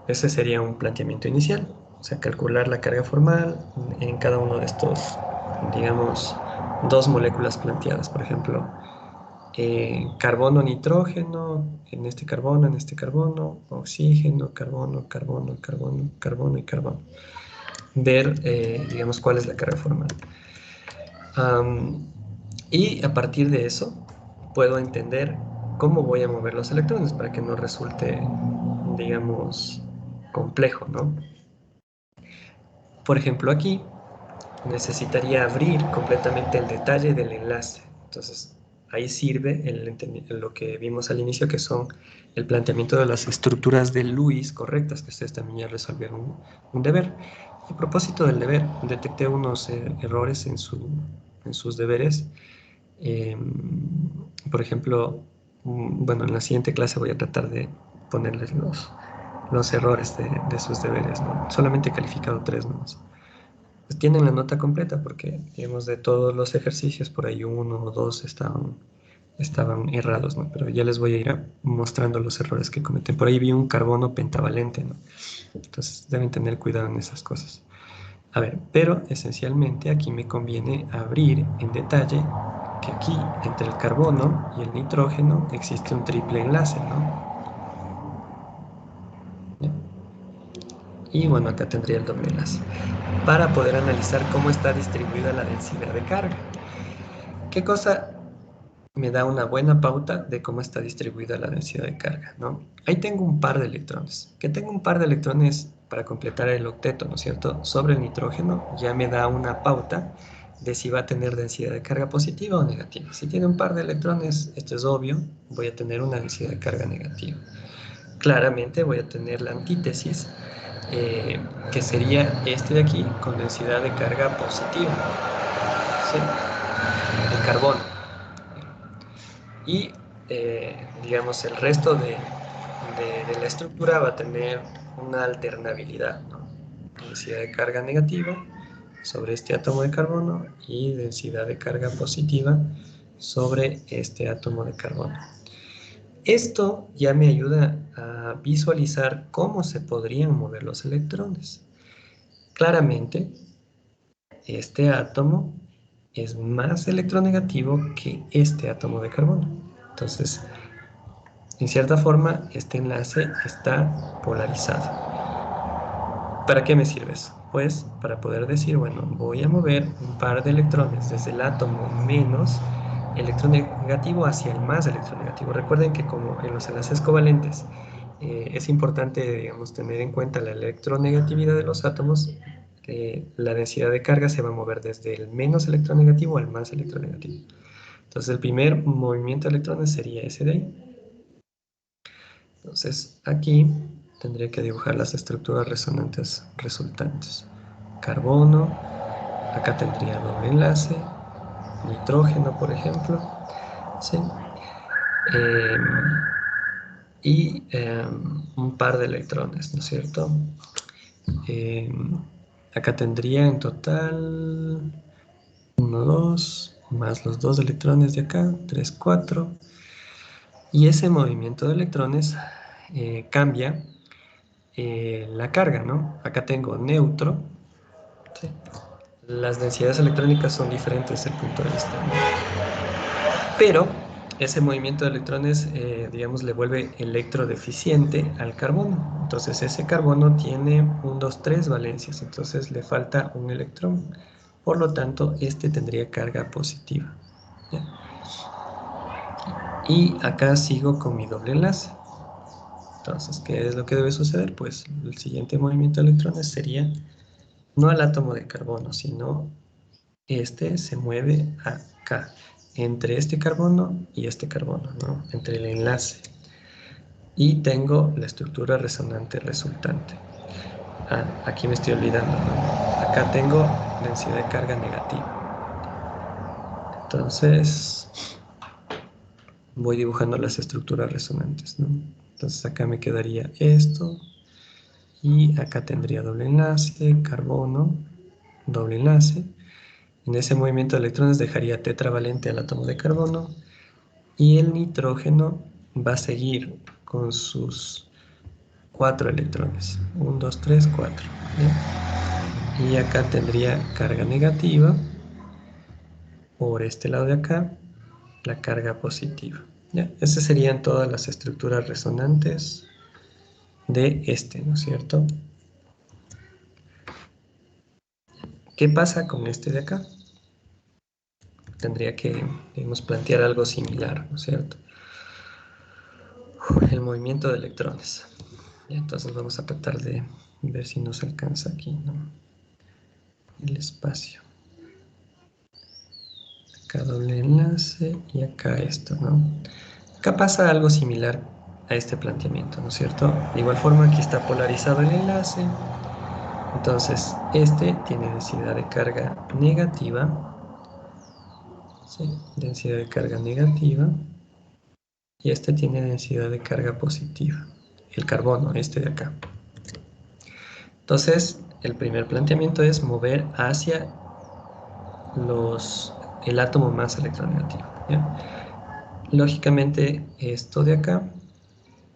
Ese sería un planteamiento inicial, o sea, calcular la carga formal en cada uno de estos, digamos, dos moléculas planteadas, por ejemplo, carbono, nitrógeno, en este carbono, oxígeno, carbono, carbono, carbono, carbono y carbono. Ver, digamos, cuál es la carga formal. Y a partir de eso, puedo entender cómo voy a mover los electrones para que no resulte, digamos, complejo, ¿no? Por ejemplo, aquí necesitaría abrir completamente el detalle del enlace. Entonces, ahí sirve lo que vimos al inicio, que son el planteamiento de las estructuras de Lewis correctas, que ustedes también ya resolvieron un deber. A propósito del deber, detecté unos errores en sus deberes. Por ejemplo, bueno, en la siguiente clase voy a tratar de ponerles los errores de sus deberes, ¿no? Solamente he calificado 3 nomás. Pues tienen la nota completa porque, digamos, de todos los ejercicios, por ahí 1 o 2 estaban errados, ¿no? Pero ya les voy a ir mostrando los errores que cometen. Por ahí vi un carbono pentavalente, ¿no? Entonces deben tener cuidado en esas cosas. A ver, pero esencialmente aquí me conviene abrir en detalle que aquí entre el carbono y el nitrógeno existe un triple enlace, ¿no? ¿Ya? Y bueno, acá tendría el doble enlace para poder analizar cómo está distribuida la densidad de carga. ¿Qué cosa me da una buena pauta de cómo está distribuida la densidad de carga, ¿no? Ahí tengo un par de electrones. Que tengo un par de electrones para completar el octeto, ¿no es cierto? Sobre el nitrógeno ya me da una pauta de si va a tener densidad de carga positiva o negativa. Si tiene un par de electrones, esto es obvio, voy a tener una densidad de carga negativa. Claramente voy a tener la antítesis, que sería este de aquí con densidad de carga positiva, ¿sí? El carbono. Y digamos el resto de la estructura va a tener una alternabilidad, ¿no? Densidad de carga negativa sobre este átomo de carbono y densidad de carga positiva sobre este átomo de carbono. Esto ya me ayuda a visualizar cómo se podrían mover los electrones. Claramente, este átomo es más electronegativo que este átomo de carbono. Entonces, en cierta forma, este enlace está polarizado. ¿Para qué me sirve eso? Pues para poder decir, bueno, voy a mover un par de electrones desde el átomo menos electronegativo hacia el más electronegativo. Recuerden que como en los enlaces covalentes es importante, digamos, tener en cuenta la electronegatividad de los átomos, la densidad de carga se va a mover desde el menos electronegativo al más electronegativo. Entonces el primer movimiento de electrones sería ese de ahí. Entonces aquí tendría que dibujar las estructuras resonantes resultantes. Carbono, acá tendría doble enlace, nitrógeno, por ejemplo, ¿sí? Y un par de electrones, ¿no es cierto? Acá tendría en total 1, 2, más los 2 electrones de acá, 3, 4. Y ese movimiento de electrones cambia la carga, ¿no? Acá tengo neutro, ¿sí? Las densidades electrónicas son diferentes desde el punto de vista, ¿no? Pero ese movimiento de electrones, digamos, le vuelve electrodeficiente al carbono. Entonces ese carbono tiene 1, 2, 3 valencias, entonces le falta un electrón. Por lo tanto, este tendría carga positiva, ¿ya? Y acá sigo con mi doble enlace. Entonces, ¿qué es lo que debe suceder? Pues el siguiente movimiento de electrones sería no al átomo de carbono, sino este se mueve acá, entre este carbono y este carbono, ¿no? Entre el enlace. Y tengo la estructura resonante resultante. Aquí me estoy olvidando, ¿no? Acá tengo densidad de carga negativa. Entonces, voy dibujando las estructuras resonantes, ¿no? Entonces acá me quedaría esto, y acá tendría doble enlace, carbono, doble enlace. En ese movimiento de electrones dejaría tetravalente al átomo de carbono, y el nitrógeno va a seguir con sus 4 electrones. 1, 2, 3, 4. ¿Ya? Y acá tendría carga negativa. Por este lado de acá, la carga positiva. ¿Ya? Esas serían todas las estructuras resonantes de este, ¿no es cierto? ¿Qué pasa con este de acá? Tendría que, digamos, plantear algo similar, ¿no es cierto? El movimiento de electrones. Y entonces vamos a tratar de ver si nos alcanza aquí, ¿no? El espacio. Acá doble enlace y acá esto, ¿no? Acá pasa algo similar a este planteamiento, ¿no es cierto? De igual forma aquí está polarizado el enlace. Entonces este tiene densidad de carga negativa. ¿Sí? Densidad de carga negativa. y este tiene densidad de carga positiva, el carbono, este de acá. Entonces, el primer planteamiento es mover hacia el átomo más electronegativo, ¿ya? Lógicamente, esto de acá,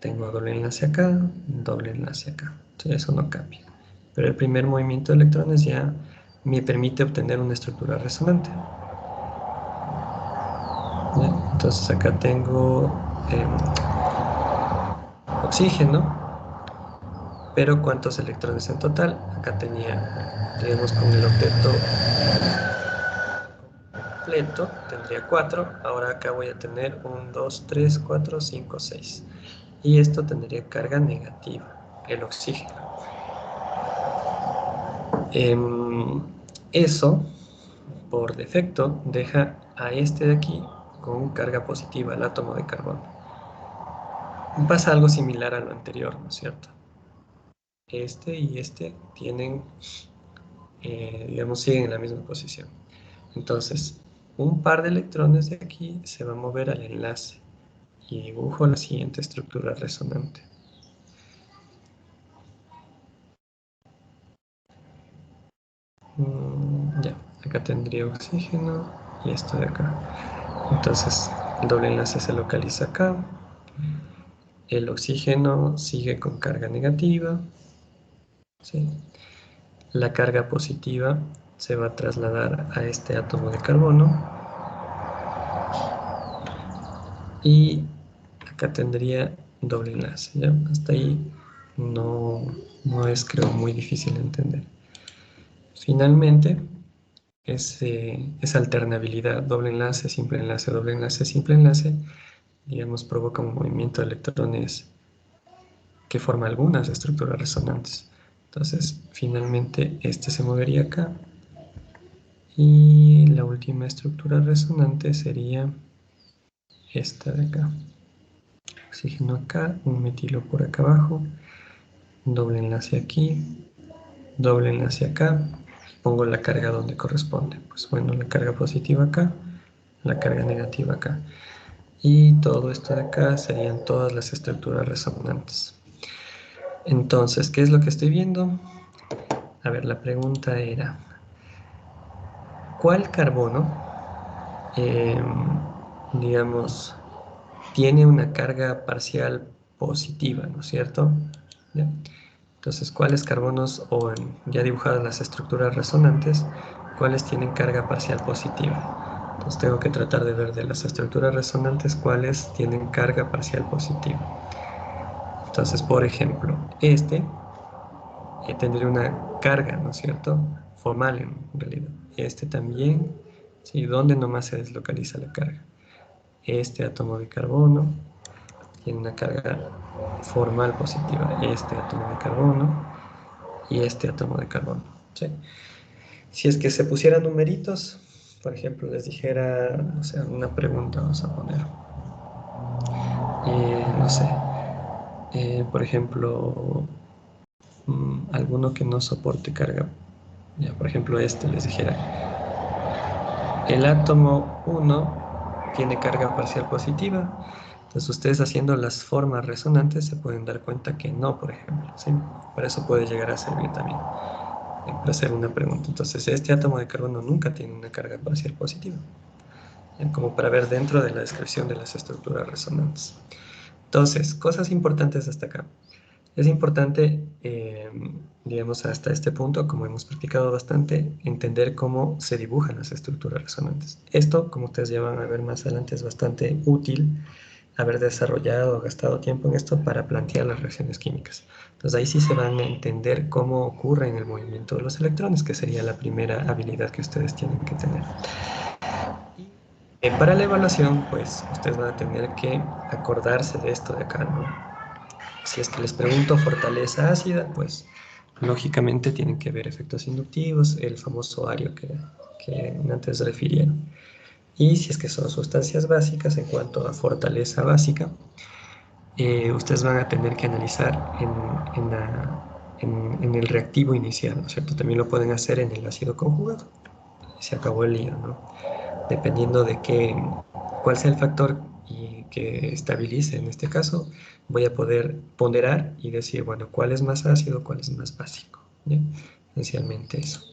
tengo doble enlace acá, doble enlace acá. Entonces, eso no cambia. Pero el primer movimiento de electrones ya me permite obtener una estructura resonante. ¿Ya? Entonces, acá tengo oxígeno, pero ¿cuántos electrones en total? Acá tenía, digamos, con el octeto completo, tendría 4. Ahora acá voy a tener 1, 2, 3, 4, 5, 6. Y esto tendría carga negativa, el oxígeno. Eso, por defecto, deja a este de aquí con carga positiva, el átomo de carbono. Pasa algo similar a lo anterior, ¿no es cierto? Este y este tienen, digamos, siguen en la misma posición. Entonces, un par de electrones de aquí se va a mover al enlace y dibujo la siguiente estructura resonante. Ya, acá tendría oxígeno y esto de acá. Entonces, el doble enlace se localiza acá. El oxígeno sigue con carga negativa, ¿sí? La carga positiva se va a trasladar a este átomo de carbono. Y acá tendría doble enlace, ¿ya? Hasta ahí no es, creo, muy difícil de entender. Finalmente, esa alternabilidad, doble enlace, simple enlace, doble enlace, simple enlace, digamos, provoca un movimiento de electrones que forma algunas estructuras resonantes. Entonces, finalmente, este se movería acá. Y la última estructura resonante sería esta de acá. Oxígeno acá, un metilo por acá abajo, doble enlace aquí, doble enlace acá, y pongo la carga donde corresponde. Pues bueno, la carga positiva acá, la carga negativa acá. Y todo esto de acá serían todas las estructuras resonantes. Entonces, ¿qué es lo que estoy viendo? A ver, la pregunta era, ¿cuál carbono, digamos, tiene una carga parcial positiva, ¿no es cierto? ¿Ya? Entonces, ¿cuáles carbonos, o ya dibujadas las estructuras resonantes, cuáles tienen carga parcial positiva? Entonces tengo que tratar de ver de las estructuras resonantes cuáles tienen carga parcial positiva. Entonces, por ejemplo, este tendría una carga, ¿no es cierto? Formal en realidad. Este también, ¿sí? ¿Dónde nomás se deslocaliza la carga? Este átomo de carbono tiene una carga formal positiva. Este átomo de carbono y este átomo de carbono, ¿sí? Si es que se pusieran numeritos, por ejemplo, les dijera, o sea, una pregunta vamos a poner. No sé, por ejemplo, alguno que no soporte carga. Ya, por ejemplo, este les dijera, el átomo 1 tiene carga parcial positiva. Entonces ustedes haciendo las formas resonantes se pueden dar cuenta que no, por ejemplo, ¿sí? Para eso puede llegar a servir también, para hacer una pregunta. Entonces este átomo de carbono nunca tiene una carga parcial positiva, como para ver dentro de la descripción de las estructuras resonantes. Entonces, cosas importantes hasta acá. Es importante, digamos, hasta este punto, como hemos practicado bastante, entender cómo se dibujan las estructuras resonantes. Esto, como ustedes ya van a ver más adelante, es bastante útil haber desarrollado o gastado tiempo en esto para plantear las reacciones químicas. Entonces ahí sí se van a entender cómo ocurre en el movimiento de los electrones, que sería la primera habilidad que ustedes tienen que tener. Para la evaluación, pues ustedes van a tener que acordarse de esto de acá, ¿no? Si es que les pregunto fortaleza ácida, pues lógicamente tienen que ver efectos inductivos, el famoso ario que antes refirieron. Y si es que son sustancias básicas, en cuanto a fortaleza básica, ustedes van a tener que analizar en el reactivo inicial, ¿no es cierto? También lo pueden hacer en el ácido conjugado. Se acabó el lío, ¿no? Dependiendo de cuál sea el factor y que estabilice. En este caso, voy a poder ponderar y decir, bueno, cuál es más ácido, cuál es más básico. ¿Ya? Esencialmente eso.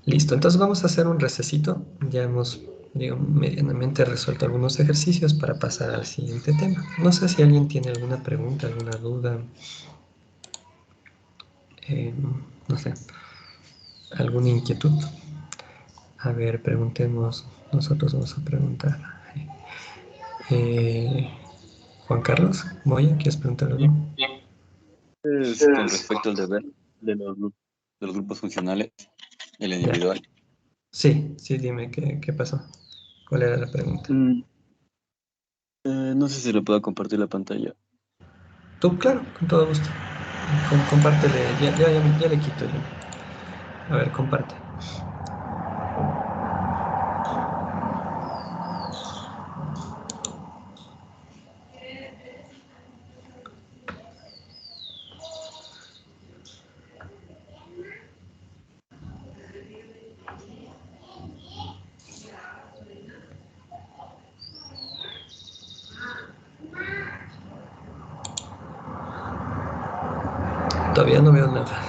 Listo, entonces vamos a hacer un recesito. Ya hemos, digo, medianamente resuelto algunos ejercicios para pasar al siguiente tema. No sé si alguien tiene alguna pregunta, alguna duda, no sé, alguna inquietud. A ver, preguntemos. Nosotros vamos a preguntar. Eh, Juan Carlos, Moya, ¿quieres preguntar algo? Es con respecto al deber de los grupos funcionales, el Ya. individual. Sí, sí, dime qué pasó. ¿Cuál era la pregunta? No sé si le puedo compartir la pantalla. Tú, claro, con todo gusto. Compártele, ya le quito yo. A ver, comparte. Todavía no veo nada.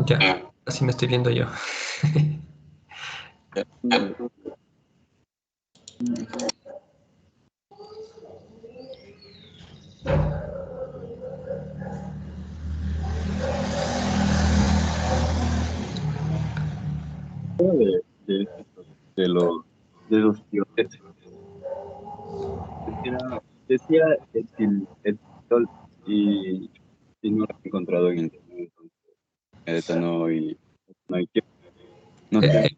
Ya, así me estoy viendo yo. De, de los de los tíos decía, decía etil y no lo he encontrado en internet, entonces etano y no hay que, no sé,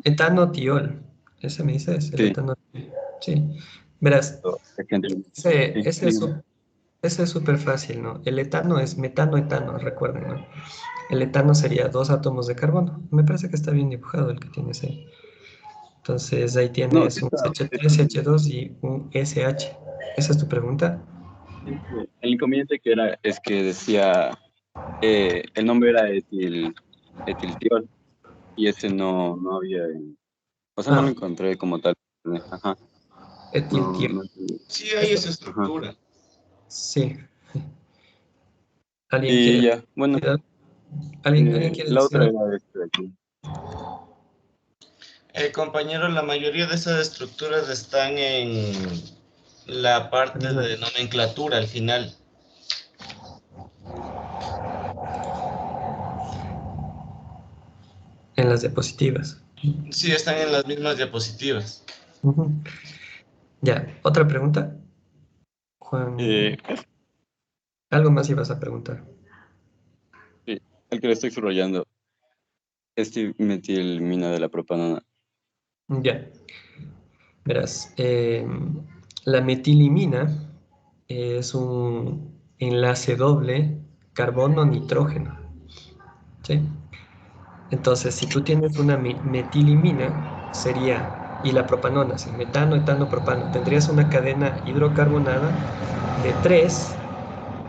Etanotiol. Ese me dices, el sí, etanotiol. Sí. Verás, es que ese, sí, ese es su- ese es súper fácil, ¿no? El etano es metano-etano, recuerden, ¿no? El etano sería dos átomos de carbono. Me parece que está bien dibujado el que tienes ahí. Entonces ahí no, tienes sí un está, CH3, CH2 y un SH. ¿Esa es tu pregunta? el inconveniente que era es que decía, el nombre era etiltiol y ese no había, o sea, no lo Ah, encontré como tal, ajá, no, etiltiol. no entendí. Sí, hay Esta- esa Ajá. estructura. Sí. ¿Alguien Y quiere ya, bueno, decir algo? ¿Alguien quiere la decir otra algo? era este de aquí. Compañero, la mayoría de esas estructuras están en la parte de nomenclatura al final. En las diapositivas. Sí, están en las mismas diapositivas. Ujú. Ya, otra pregunta. Juan, Eh, algo más ibas a preguntar. sí, el que le estoy subrayando. Metilmina de la propanona. Ya, verás, la metilimina es un enlace doble carbono-nitrógeno, ¿sí? Entonces, si tú tienes una metilimina, sería, y la propanona, sí, metano, etano, propano, tendrías una cadena hidrocarbonada de tres,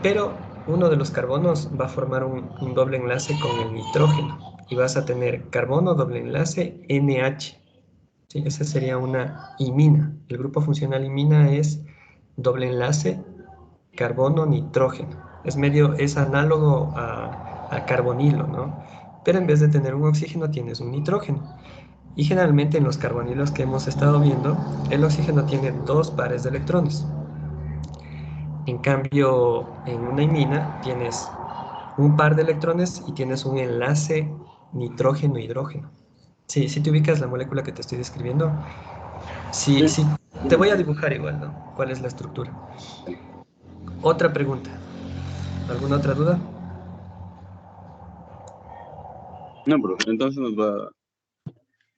pero uno de los carbonos va a formar un doble enlace con el nitrógeno y vas a tener carbono doble enlace NH. ¿Sí? Esa sería una imina. El grupo funcional imina es doble enlace carbono-nitrógeno. Es análogo a carbonilo, ¿no? Pero en vez de tener un oxígeno tienes un nitrógeno. Y generalmente en los carbonilos que hemos estado viendo, el oxígeno tiene dos pares de electrones. En cambio, en una imina tienes un par de electrones y tienes un enlace nitrógeno-hidrógeno. Sí, si te ubicas la molécula que te estoy describiendo, sí, Sí. sí, te voy a dibujar igual, ¿no? ¿Cuál es la estructura? Otra pregunta. ¿Alguna otra duda? No, profe, entonces nos va.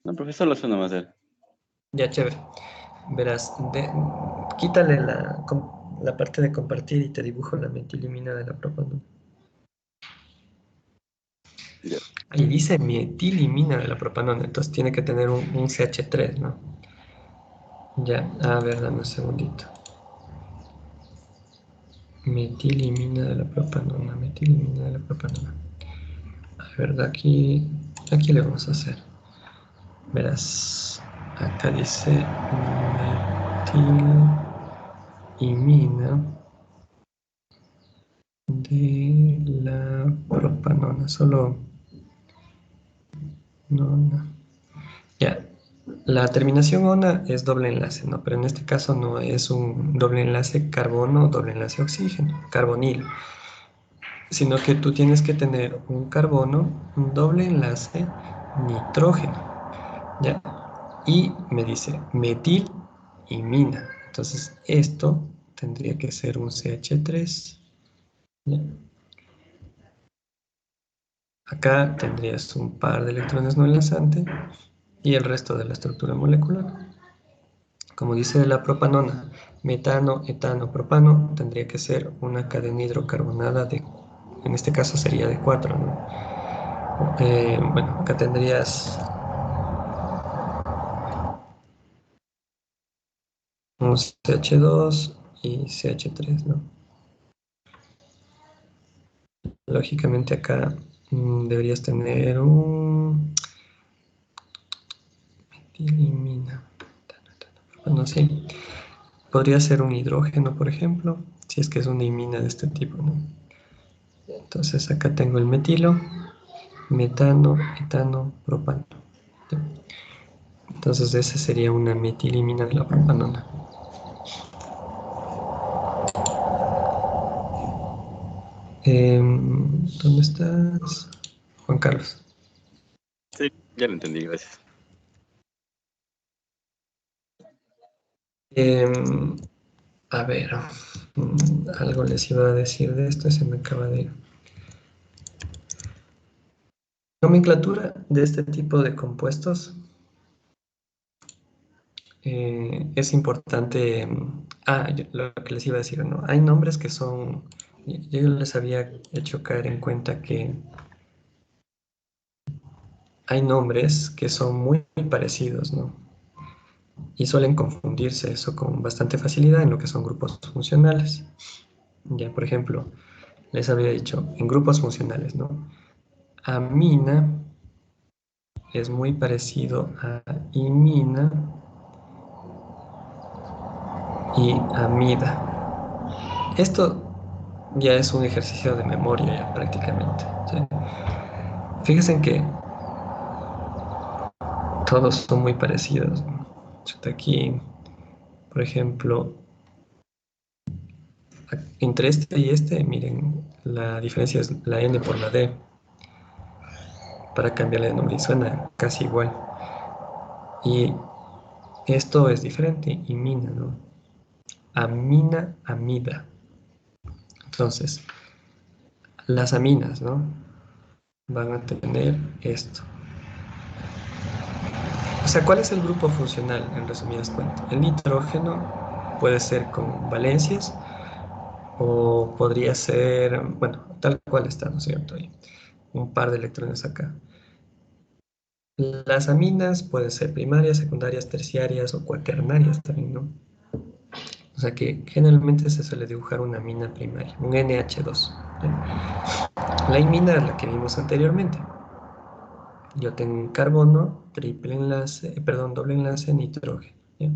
No, profesor, lo hace nomás él. Ya, chévere. Verás, quítale la parte de compartir y te dibujo la metilimina de la propanona. Ya. Ahí dice metilimina de la propanona, entonces tiene que tener un CH3, ¿no? Ya, a ver, dame un segundito. Metilimina de la propanona, metilimina de la propanona. A ver, aquí le vamos a hacer. Verás, acá dice metilimina de la propanona, solo nona. Ya, la terminación ona es doble enlace, ¿no? Pero en este caso no es un doble enlace carbono, doble enlace oxígeno, carbonilo, sino que tú tienes que tener un carbono, un doble enlace nitrógeno, ¿ya? Y me dice metil y mina. Entonces esto tendría que ser un CH3, ¿ya? Acá tendrías un par de electrones no enlazantes y el resto de la estructura molecular. Como dice la propanona, metano, etano, propano, tendría que ser una cadena hidrocarbonada de, en este caso sería de 4, ¿no? Bueno, acá tendrías un CH2 y CH3, ¿no? Lógicamente acá deberías tener un metilimina. Bueno, sí. Podría ser un hidrógeno, por ejemplo, si es que es una imina de este tipo, ¿no? Entonces acá tengo el metilo, metano, etano, propano. Entonces esa sería una metilimina de la propanona. ¿Dónde estás? Juan Carlos. Sí, ya lo entendí, gracias. A ver, algo les iba a decir de esto, se me acaba de ir. Nomenclatura de este tipo de compuestos. Es importante. Lo que les iba a decir, ¿no? Hay nombres que son. Yo les había hecho caer en cuenta que hay nombres que son muy parecidos, ¿no? Y suelen confundirse eso con bastante facilidad en lo que son grupos funcionales. Ya, por ejemplo, les había dicho en grupos funcionales, ¿no? Amina es muy parecido a imina y amida. Esto ya es un ejercicio de memoria ya prácticamente, ¿sí? Fíjense que todos son muy parecidos, ¿no? Aquí, por ejemplo, entre este y este, miren, la diferencia es la N por la D, para cambiarle de nombre y suena casi igual. Y esto es diferente, imina, ¿no? Amina, amida. Entonces, las aminas, ¿no? Van a tener esto. O sea, ¿cuál es el grupo funcional en resumidas cuentas? El nitrógeno puede ser con valencias o podría ser, bueno, tal cual está, ¿no es cierto? Ahí, un par de electrones acá. Las aminas pueden ser primarias, secundarias, terciarias o cuaternarias también, ¿no? O sea que generalmente se suele dibujar una amina primaria, un NH2. ¿Ya? La imina es la que vimos anteriormente. Yo tengo un carbono, triple enlace, perdón, doble enlace, nitrógeno. ¿Ya?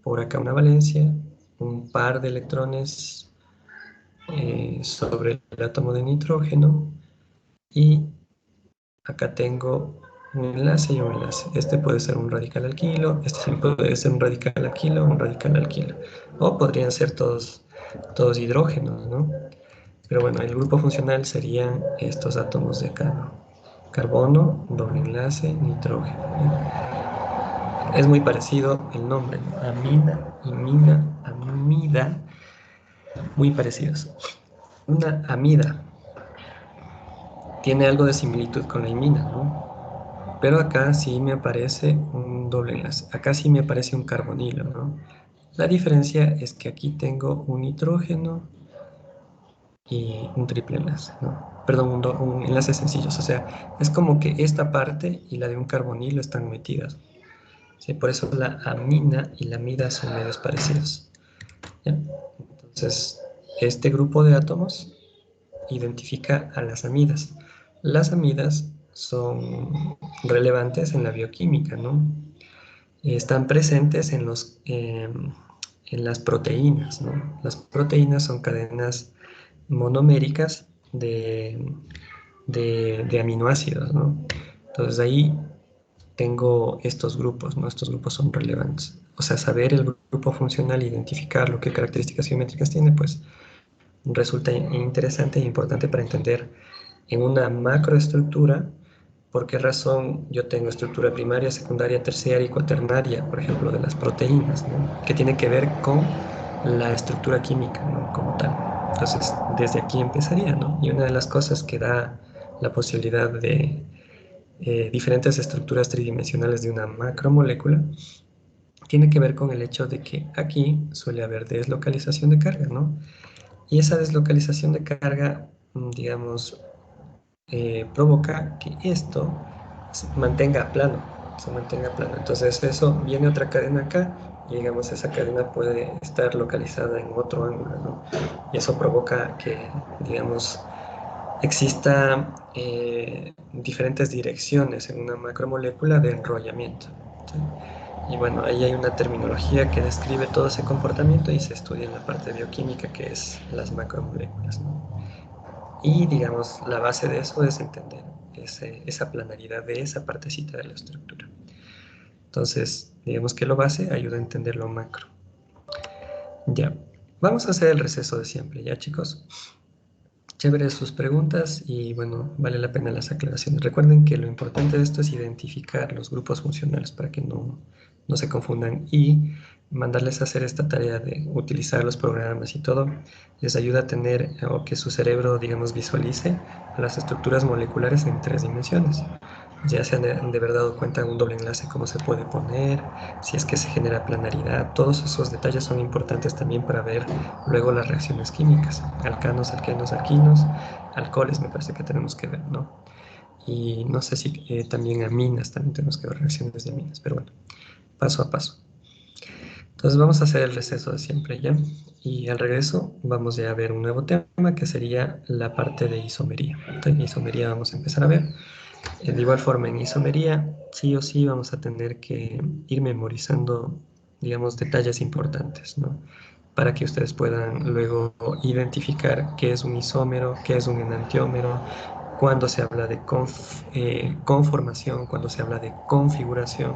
Por acá una valencia, un par de electrones sobre el átomo de nitrógeno y acá tengo un enlace y un enlace. Este puede ser un radical alquilo, este sí puede ser un radical alquilo, un radical alquilo. O podrían ser todos hidrógenos, ¿no? Pero bueno, el grupo funcional serían estos átomos de acá, ¿no? Carbono, doble enlace, nitrógeno, ¿no? Es muy parecido el nombre, ¿no? Amina, imina, amida, muy parecidos. Una amida tiene algo de similitud con la imina, ¿no? Pero acá sí me aparece un doble enlace, acá sí me aparece un carbonilo, ¿no? La diferencia es que aquí tengo un nitrógeno y un triple enlace, ¿no? Perdón, un enlace sencillo, o sea, es como que esta parte y la de un carbonilo están metidas. ¿sí? Por eso la amina y la amida son medios parecidos. ¿Ya? Entonces, este grupo de átomos identifica a las amidas. Las amidas son relevantes en la bioquímica, ¿no? Están presentes en las proteínas, ¿no? Las proteínas son cadenas monoméricas de aminoácidos, ¿no? Entonces ahí tengo estos grupos, ¿no? Estos grupos son relevantes. O sea, saber el grupo funcional, identificarlo, qué características geométricas tiene, pues resulta interesante e importante para entender en una macroestructura por qué razón yo tengo estructura primaria, secundaria, terciaria y cuaternaria, por ejemplo, de las proteínas, ¿no? Que tiene que ver con la estructura química, ¿no? Como tal. Entonces, desde aquí empezaría, ¿no? Y una de las cosas que da la posibilidad de diferentes estructuras tridimensionales de una macromolécula tiene que ver con el hecho de que aquí suele haber deslocalización de carga, ¿no? Y esa deslocalización de carga, digamos, provoca que esto se mantenga plano. Entonces eso viene otra cadena acá y digamos esa cadena puede estar localizada en otro ángulo, ¿no? Y eso provoca que, digamos, exista diferentes direcciones en una macromolécula de enrollamiento. ¿Sí? Y bueno, ahí hay una terminología que describe todo ese comportamiento y se estudia en la parte bioquímica que es las macromoléculas, ¿no? Y digamos, la base de eso es entender esa planaridad de esa partecita de la estructura. Entonces, digamos que lo base ayuda a entender lo macro. Ya, vamos a hacer el receso de siempre, ¿ya chicos? Chévere sus preguntas y bueno, vale la pena las aclaraciones. Recuerden que lo importante de esto es identificar los grupos funcionales para que no se confundan y mandarles a hacer esta tarea de utilizar los programas y todo, les ayuda a tener o que su cerebro, digamos, visualice las estructuras moleculares en 3 dimensiones. Ya se han de haber dado cuenta un doble enlace, cómo se puede poner, si es que se genera planaridad. Todos esos detalles son importantes también para ver luego las reacciones químicas. Alcanos, alquenos, alquinos, alcoholes me parece que tenemos que ver, ¿no? Y no sé si también aminas, también tenemos que ver reacciones de aminas, pero bueno, paso a paso. Entonces vamos a hacer el receso de siempre ya. Y al regreso vamos ya a ver un nuevo tema que sería la parte de isomería. Entonces, en isomería vamos a empezar a ver. De igual forma, en isomería, sí o sí vamos a tener que ir memorizando, digamos, detalles importantes, ¿no? Para que ustedes puedan luego identificar qué es un isómero, qué es un enantiómero, cuando se habla de conformación, cuando se habla de configuración,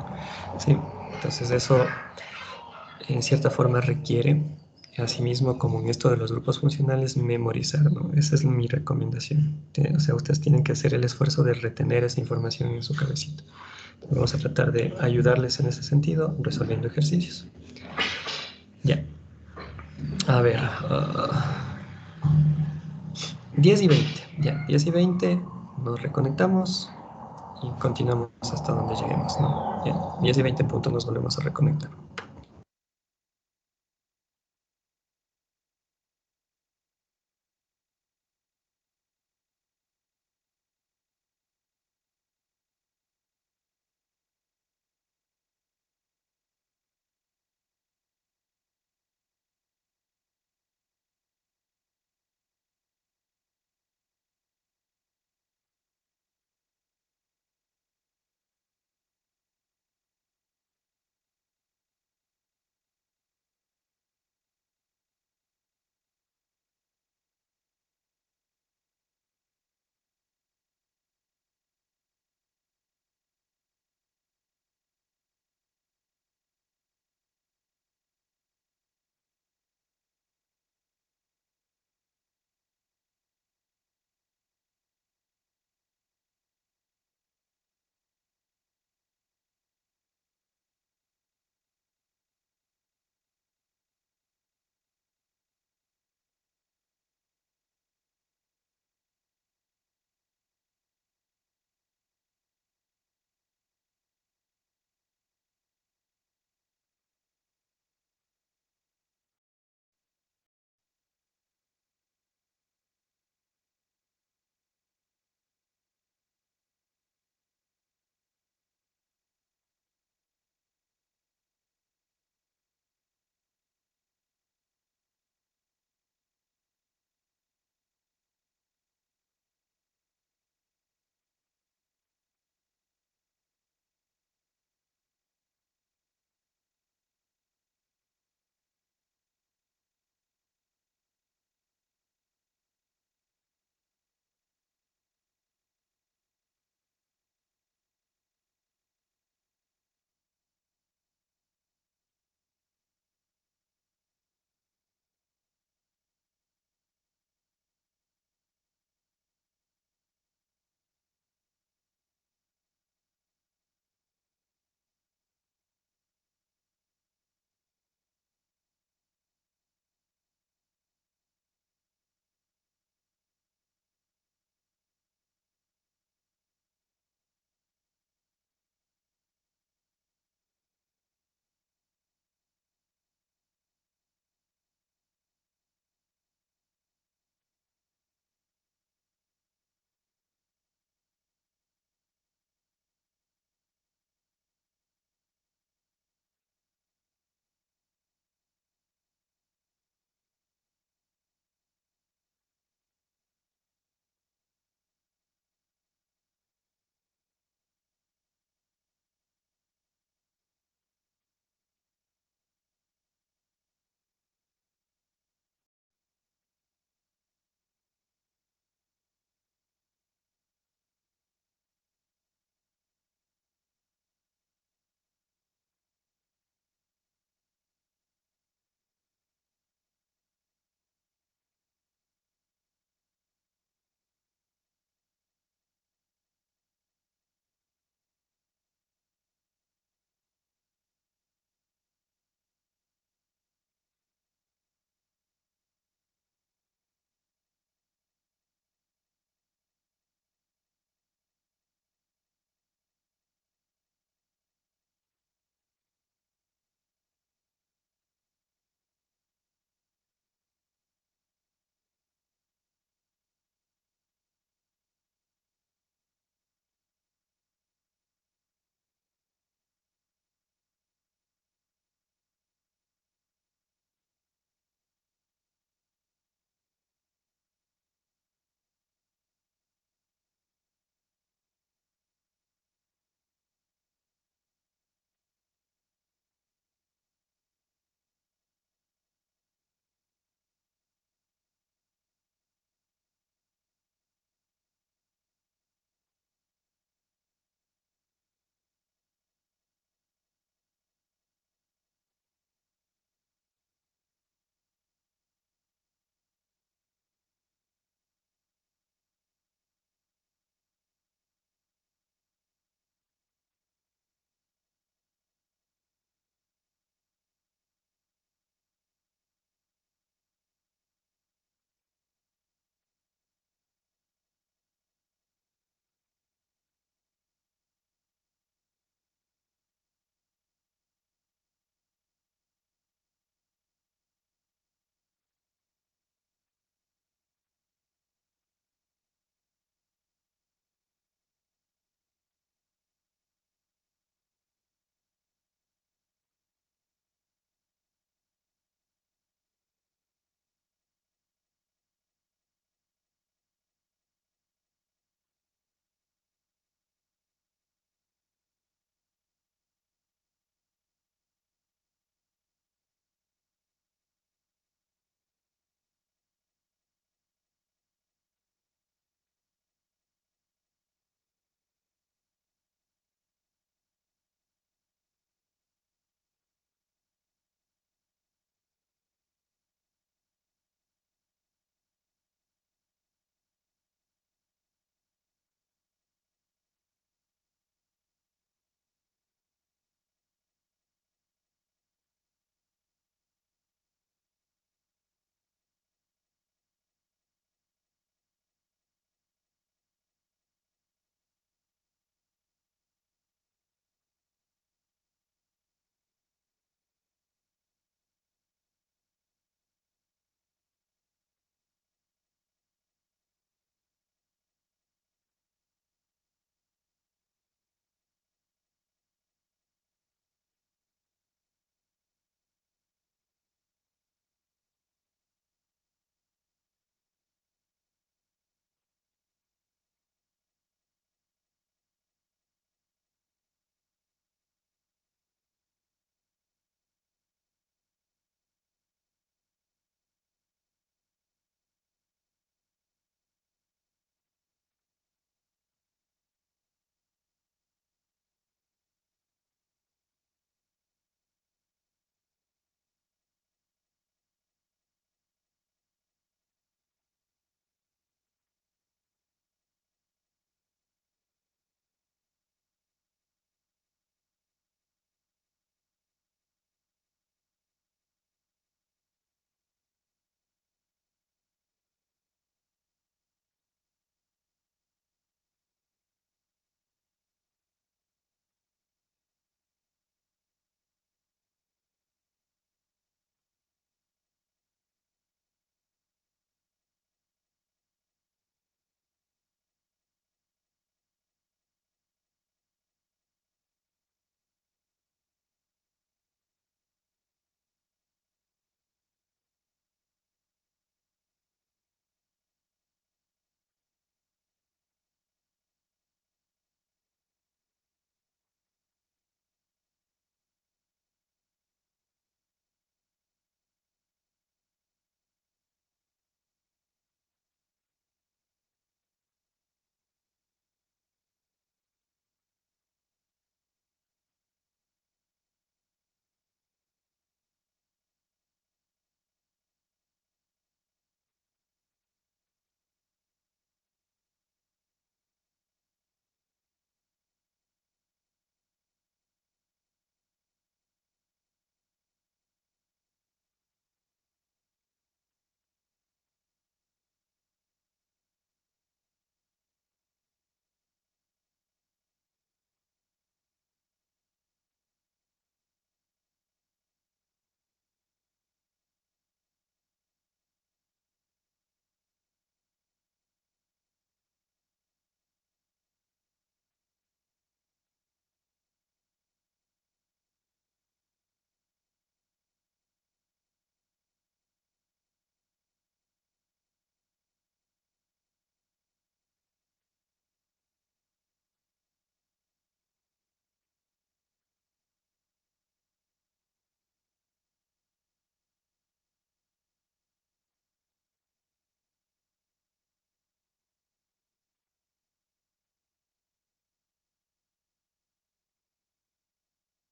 ¿sí? Entonces eso en cierta forma requiere, asimismo, como en esto de los grupos funcionales, memorizar, ¿no? Esa es mi recomendación. O sea, ustedes tienen que hacer el esfuerzo de retener esa información en su cabecita. Vamos a tratar de ayudarles en ese sentido, resolviendo ejercicios. Ya. A ver. 10 y 20. Ya, 10 y 20. Nos reconectamos y continuamos hasta donde lleguemos, ¿no? Ya, 10 y 20 puntos nos volvemos a reconectar.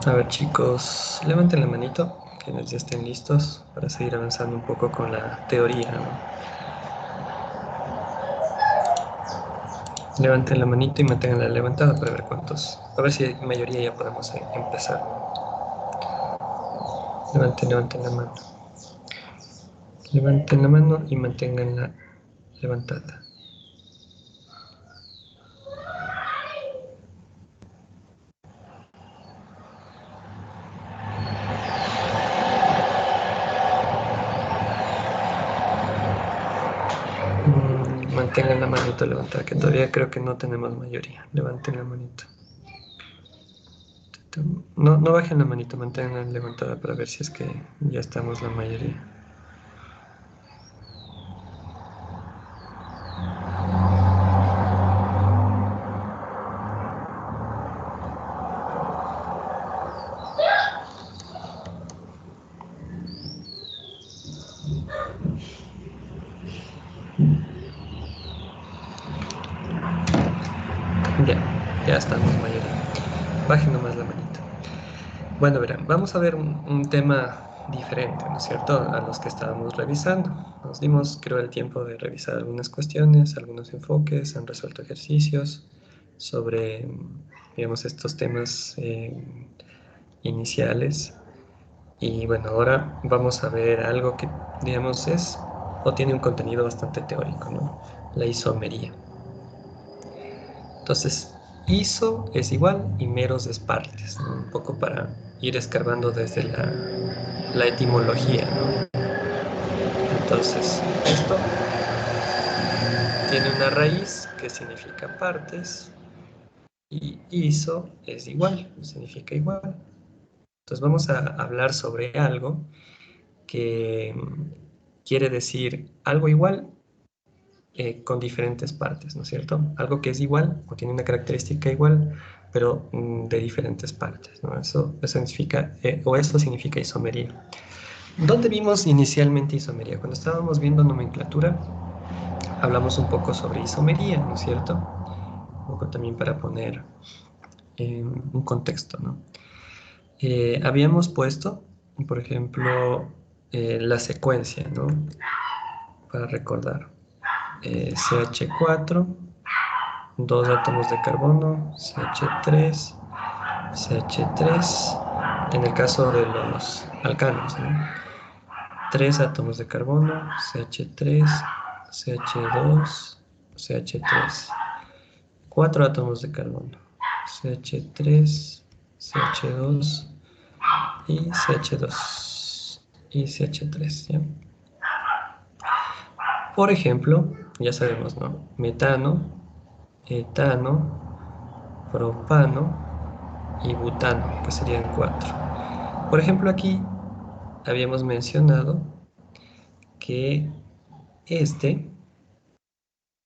A ver, chicos, levanten la manito, quienes ya estén listos para seguir avanzando un poco con la teoría, ¿no? Levanten la manito y manténganla levantada para ver cuántos. A ver si hay mayoría ya podemos empezar. Levanten la mano. Levanten la mano y manténganla levantada. Mantengan la manito levantada, que todavía creo que no tenemos mayoría. Levanten la manito. No, no bajen la manito, manténganla levantada para ver si es que ya estamos la mayoría. Ya estamos mayoría. Bajen nomás la manita. Bueno, verán, vamos a ver un tema diferente, ¿no es cierto?, a los que estábamos revisando. Nos dimos, creo, el tiempo de revisar algunas cuestiones, algunos enfoques, han resuelto ejercicios sobre, digamos, estos temas iniciales. Y bueno, ahora vamos a ver algo que, digamos, es o tiene un contenido bastante teórico, ¿no? La isomería. Entonces, iso es igual y meros es partes, ¿no? Un poco para ir escarbando desde la etimología, ¿no? Entonces, esto tiene una raíz que significa partes y iso es igual, significa igual. Entonces vamos a hablar sobre algo que quiere decir algo igual con diferentes partes, ¿no es cierto? Algo que es igual o tiene una característica igual, pero de diferentes partes, ¿no? Eso significa, o eso significa isomería. ¿Dónde vimos inicialmente isomería? Cuando estábamos viendo nomenclatura, hablamos un poco sobre isomería, ¿no es cierto? Un poco también para poner un contexto, ¿no? Habíamos puesto, por ejemplo, la secuencia, ¿no? Para recordar. CH4, 2 átomos de carbono, CH3, CH3, en el caso de los alcanos, ¿no? 3 átomos de carbono, CH3, CH2, CH3, 4 átomos de carbono, CH3, CH2 y CH2 y CH3, ¿ya? Por ejemplo, ya sabemos, ¿no? Metano, etano, propano y butano, que serían 4. Por ejemplo, aquí habíamos mencionado que este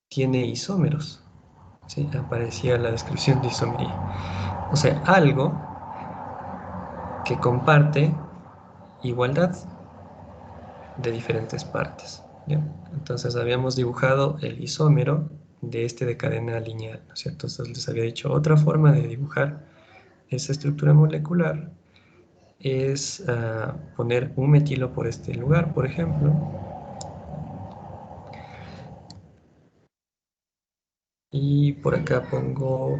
tiene isómeros, ¿sí? Aparecía la descripción de isomería. O sea, algo que comparte igualdad de diferentes partes, ¿ya? Entonces habíamos dibujado el isómero de este de cadena lineal, ¿no es cierto? Entonces les había dicho otra forma de dibujar esa estructura molecular es poner un metilo por este lugar, por ejemplo, y por acá pongo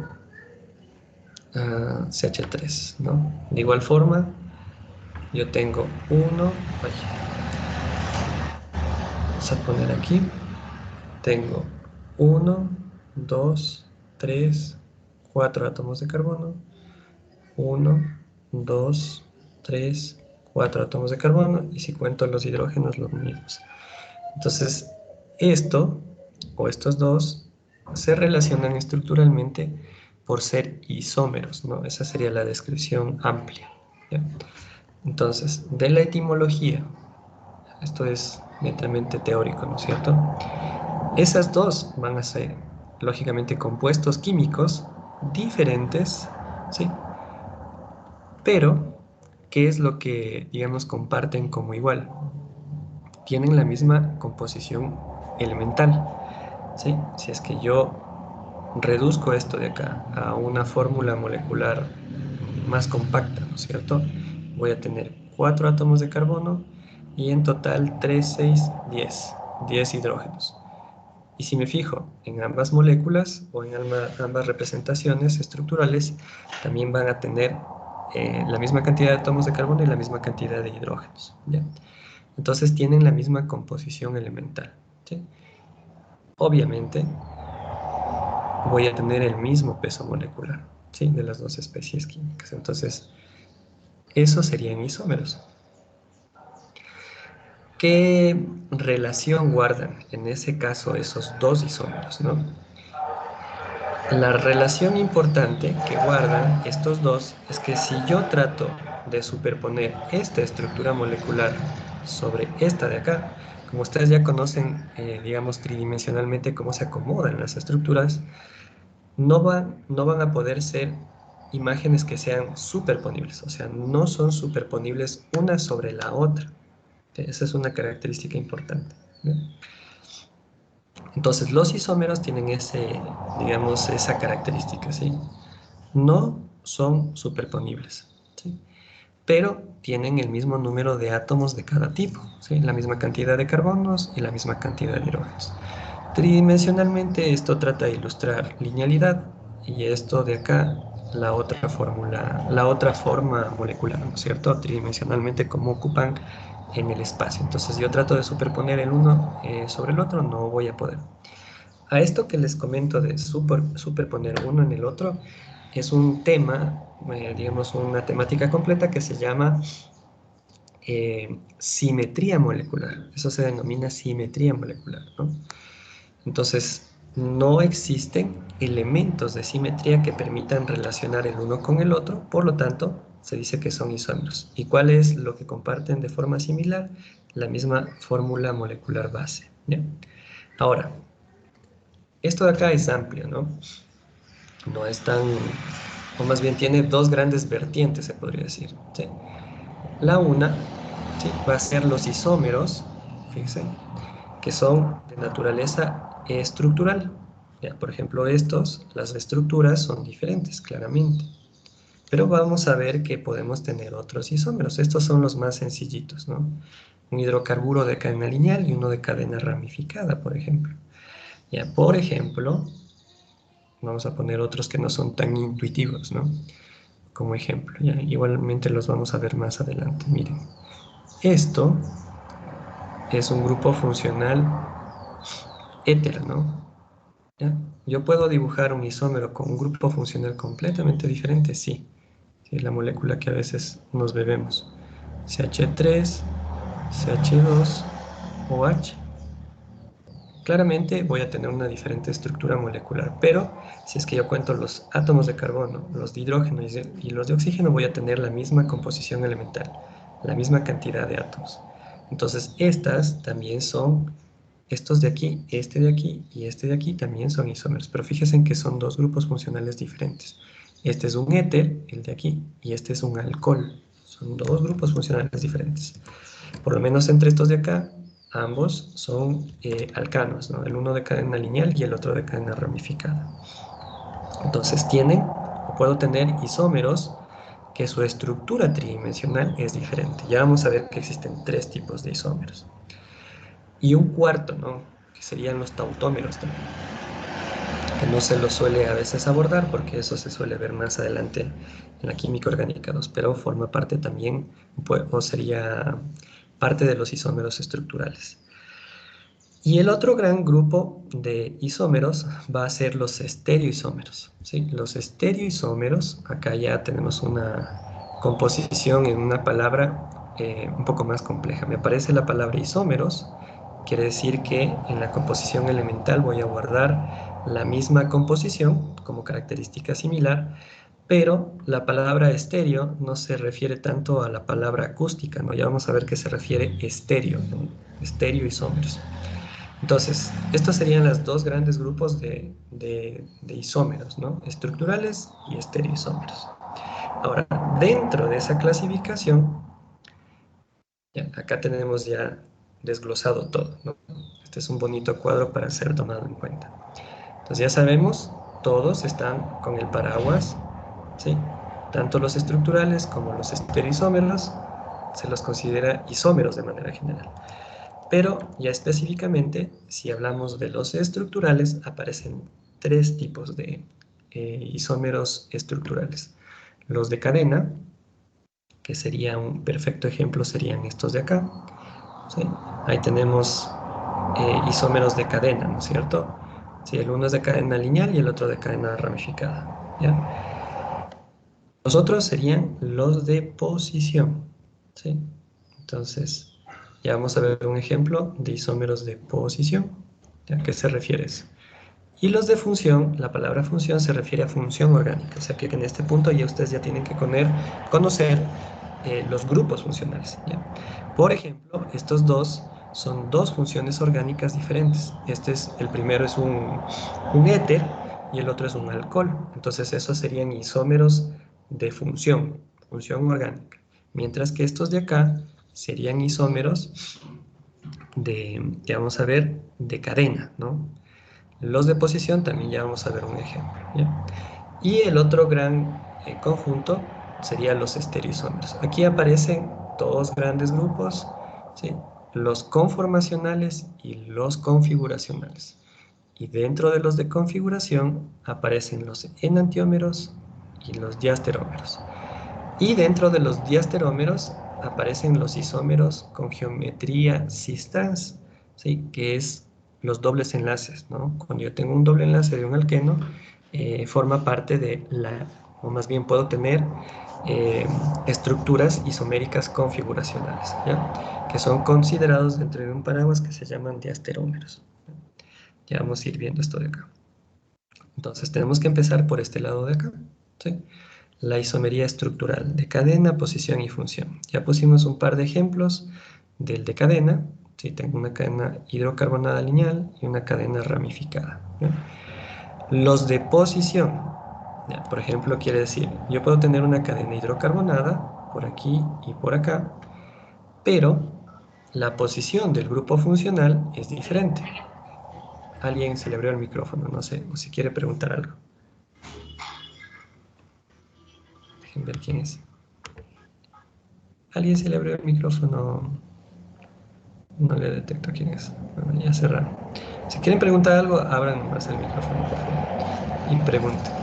CH3, ¿no? De igual forma, yo tengo vamos a poner aquí, tengo 1, 2, 3, 4 átomos de carbono, 1, 2, 3, 4 átomos de carbono, y si cuento los hidrógenos, los mismos. Entonces, esto, o estos dos, se relacionan estructuralmente por ser isómeros, ¿no? Esa sería la descripción amplia, ¿ya? Entonces, de la etimología, esto es netamente teórico, ¿no es cierto? Esas dos van a ser, lógicamente, compuestos químicos diferentes, ¿sí? Pero, ¿qué es lo que, digamos, comparten como igual? Tienen la misma composición elemental, ¿sí? Si es que yo reduzco esto de acá a una fórmula molecular más compacta, ¿no es cierto? Voy a tener 4 átomos de carbono y en total 3, 6, 10 hidrógenos. Y si me fijo en ambas moléculas o en ambas representaciones estructurales, también van a tener la misma cantidad de átomos de carbono y la misma cantidad de hidrógenos, ¿ya? Entonces tienen la misma composición elemental, ¿sí? Obviamente voy a tener el mismo peso molecular, ¿sí? De las dos especies químicas. Entonces, esos serían isómeros. ¿Qué relación guardan en ese caso esos dos isómeros, no? La relación importante que guardan estos dos es que si yo trato de superponer esta estructura molecular sobre esta de acá, como ustedes ya conocen, digamos, tridimensionalmente cómo se acomodan las estructuras, no van a poder ser imágenes que sean superponibles, o sea, no son superponibles una sobre la otra. Esa es una característica importante, ¿no? Entonces, los isómeros tienen digamos, esa característica, ¿sí? No son superponibles, ¿sí? Pero tienen el mismo número de átomos de cada tipo, ¿sí? La misma cantidad de carbonos y la misma cantidad de hidrógenos. Tridimensionalmente esto trata de ilustrar linealidad y esto de acá, la otra fórmula, la otra forma molecular, ¿no es cierto? Tridimensionalmente cómo ocupan en el espacio. Entonces yo trato de superponer el uno sobre el otro, no voy a poder. A esto que les comento de superponer uno en el otro, es un tema, digamos una temática completa que se llama simetría molecular. Eso se denomina simetría molecular, ¿no? Entonces, no existen elementos de simetría que permitan relacionar el uno con el otro, por lo tanto, se dice que son isómeros. ¿Y cuál es lo que comparten de forma similar? La misma fórmula molecular base, ¿ya? Ahora, esto de acá es amplio, ¿no? No es tan, o más bien tiene dos grandes vertientes, se podría decir, ¿sí? La una, ¿sí?, va a ser los isómeros, fíjense, que son de naturaleza estructural. Ya, por ejemplo, las estructuras son diferentes, claramente. Pero vamos a ver que podemos tener otros isómeros. Estos son los más sencillitos, ¿no? Un hidrocarburo de cadena lineal y uno de cadena ramificada, por ejemplo. Ya, por ejemplo, vamos a poner otros que no son tan intuitivos, ¿no? Como ejemplo, ya, igualmente los vamos a ver más adelante. Miren, esto es un grupo funcional éter, ¿no? ¿Ya? Yo puedo dibujar un isómero con un grupo funcional completamente diferente, sí. Sí, la molécula que a veces nos bebemos. CH3, CH2, OH. Claramente voy a tener una diferente estructura molecular, pero si es que yo cuento los átomos de carbono, los de hidrógeno y los de oxígeno, voy a tener la misma composición elemental, la misma cantidad de átomos. Entonces, estas también son, estos de aquí, este de aquí y este de aquí también son isómeros, pero fíjense en que son dos grupos funcionales diferentes. Este es un éter, el de aquí, y este es un alcohol. Son dos grupos funcionales diferentes. Por lo menos entre estos de acá, ambos son alcanos, ¿no? El uno de cadena lineal y el otro de cadena ramificada. Entonces puedo tener isómeros que su estructura tridimensional es diferente. Ya vamos a ver que existen tres tipos de isómeros. Y un cuarto, ¿no?, que serían los tautómeros también, que no se los suele a veces abordar porque eso se suele ver más adelante en la química orgánica 2, pero forma parte también, o sería parte de los isómeros estructurales. Y el otro gran grupo de isómeros va a ser los estereoisómeros, ¿sí? Los estereoisómeros, acá ya tenemos una composición en una palabra un poco más compleja. Me aparece la palabra isómeros, quiere decir que en la composición elemental voy a guardar la misma composición como característica similar, pero la palabra estéreo no se refiere tanto a la palabra acústica, ¿no? Ya vamos a ver que se refiere estereoisómeros. Entonces, estos serían los dos grandes grupos de isómeros, ¿no? Estructurales y estereoisómeros. Ahora, dentro de esa clasificación, acá tenemos ya desglosado todo, ¿no? Este es un bonito cuadro para ser tomado en cuenta. Entonces ya sabemos, todos están con el paraguas, ¿sí?, Tanto los estructurales como los estereoisómeros se los considera isómeros de manera general. Pero ya específicamente, si hablamos de los estructurales, aparecen 3 tipos de isómeros estructurales. Los de cadena, que sería un perfecto ejemplo, serían estos de acá. ¿Sí? Ahí tenemos isómeros de cadena, ¿no es cierto? Sí, el uno es de cadena lineal y el otro de cadena ramificada, ¿ya? Los otros serían los de posición, ¿sí? Entonces, ya vamos a ver un ejemplo de isómeros de posición. ¿A qué se refiere eso? Y los de función, la palabra función se refiere a función orgánica, o sea que en este punto ya ustedes ya tienen que conocer los grupos funcionales, ¿ya? Por ejemplo, estos dos son 2 funciones orgánicas diferentes. El primero es un éter y el otro es un alcohol. Entonces esos serían isómeros de función orgánica. Mientras que estos de acá serían isómeros ya vamos a ver, de cadena, ¿no? Los de posición también ya vamos a ver un ejemplo, ¿ya? Y el otro gran conjunto serían los estereoisómeros. Aquí aparecen 2 grandes grupos, ¿sí? Los conformacionales y los configuracionales. Y dentro de los de configuración aparecen los enantiómeros y los diasterómeros. Y dentro de los diasterómeros aparecen los isómeros con geometría cis-trans, ¿sí? Que es los dobles enlaces, ¿no? Cuando yo tengo un doble enlace de un alqueno, forma parte de o más bien puedo tener estructuras isoméricas configuracionales, ¿ya? Que son considerados dentro de un paraguas que se llaman diasterómeros. Ya vamos a ir viendo esto de acá. Entonces tenemos que empezar por este lado de acá, ¿sí? La isomería estructural de cadena, posición y función. Ya pusimos un par de ejemplos del de cadena. ¿Sí? Tengo una cadena hidrocarbonada lineal y una cadena ramificada, ¿ya? Los de posición, ¿ya? Por ejemplo, quiere decir, yo puedo tener una cadena hidrocarbonada por aquí y por acá, pero la posición del grupo funcional es diferente. Alguien se le abrió el micrófono, no sé, o si quiere preguntar algo. Dejen ver quién es. Alguien se le abrió el micrófono. No le detecto quién es. Bueno, ya cerraron. Si quieren preguntar algo, abran más el micrófono, por favor, y pregunten.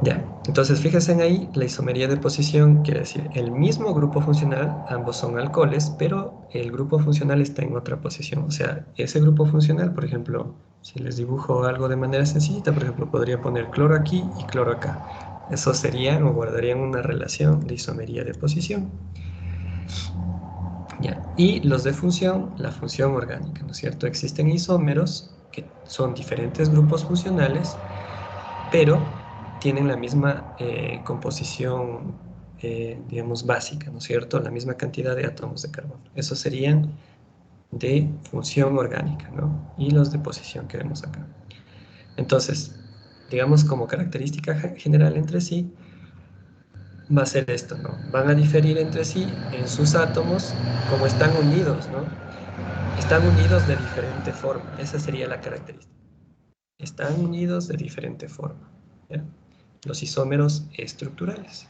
Ya, entonces fíjense en ahí, la isomería de posición quiere decir el mismo grupo funcional, ambos son alcoholes, pero el grupo funcional está en otra posición. O sea, ese grupo funcional, por ejemplo, si les dibujo algo de manera sencillita, por ejemplo, podría poner cloro aquí y cloro acá. Eso serían o guardarían una relación de isomería de posición. Ya. Y los de función, la función orgánica, ¿no es cierto? Existen isómeros que son diferentes grupos funcionales, pero tienen la misma composición, digamos, básica, ¿no es cierto? La misma cantidad de átomos de carbono. Esos serían de función orgánica, ¿no? Y los de posición que vemos acá. Entonces, digamos como característica general entre sí, va a ser esto, ¿no? Van a diferir entre sí en sus átomos como están unidos, ¿no? Están unidos de diferente forma. Esa sería la característica. Están unidos de diferente forma, ¿ya? Los isómeros estructurales.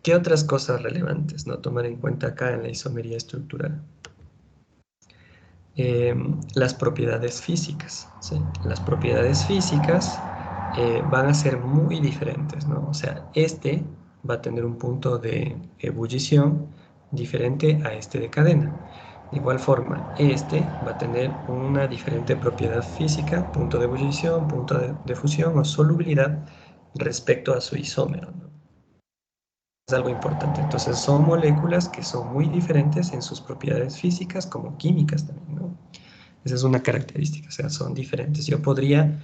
¿Qué otras cosas relevantes, no tomar en cuenta acá en la isomería estructural? Las propiedades físicas, ¿sí? Las propiedades físicas van a ser muy diferentes, ¿no? O sea, este va a tener un punto de ebullición diferente a este de cadena. De igual forma, este va a tener una diferente propiedad física, punto de ebullición, punto de fusión o solubilidad respecto a su isómero, ¿no? Es algo importante. Entonces, son moléculas que son muy diferentes en sus propiedades físicas como químicas también, ¿no? Esa es una característica, o sea, son diferentes. Yo podría,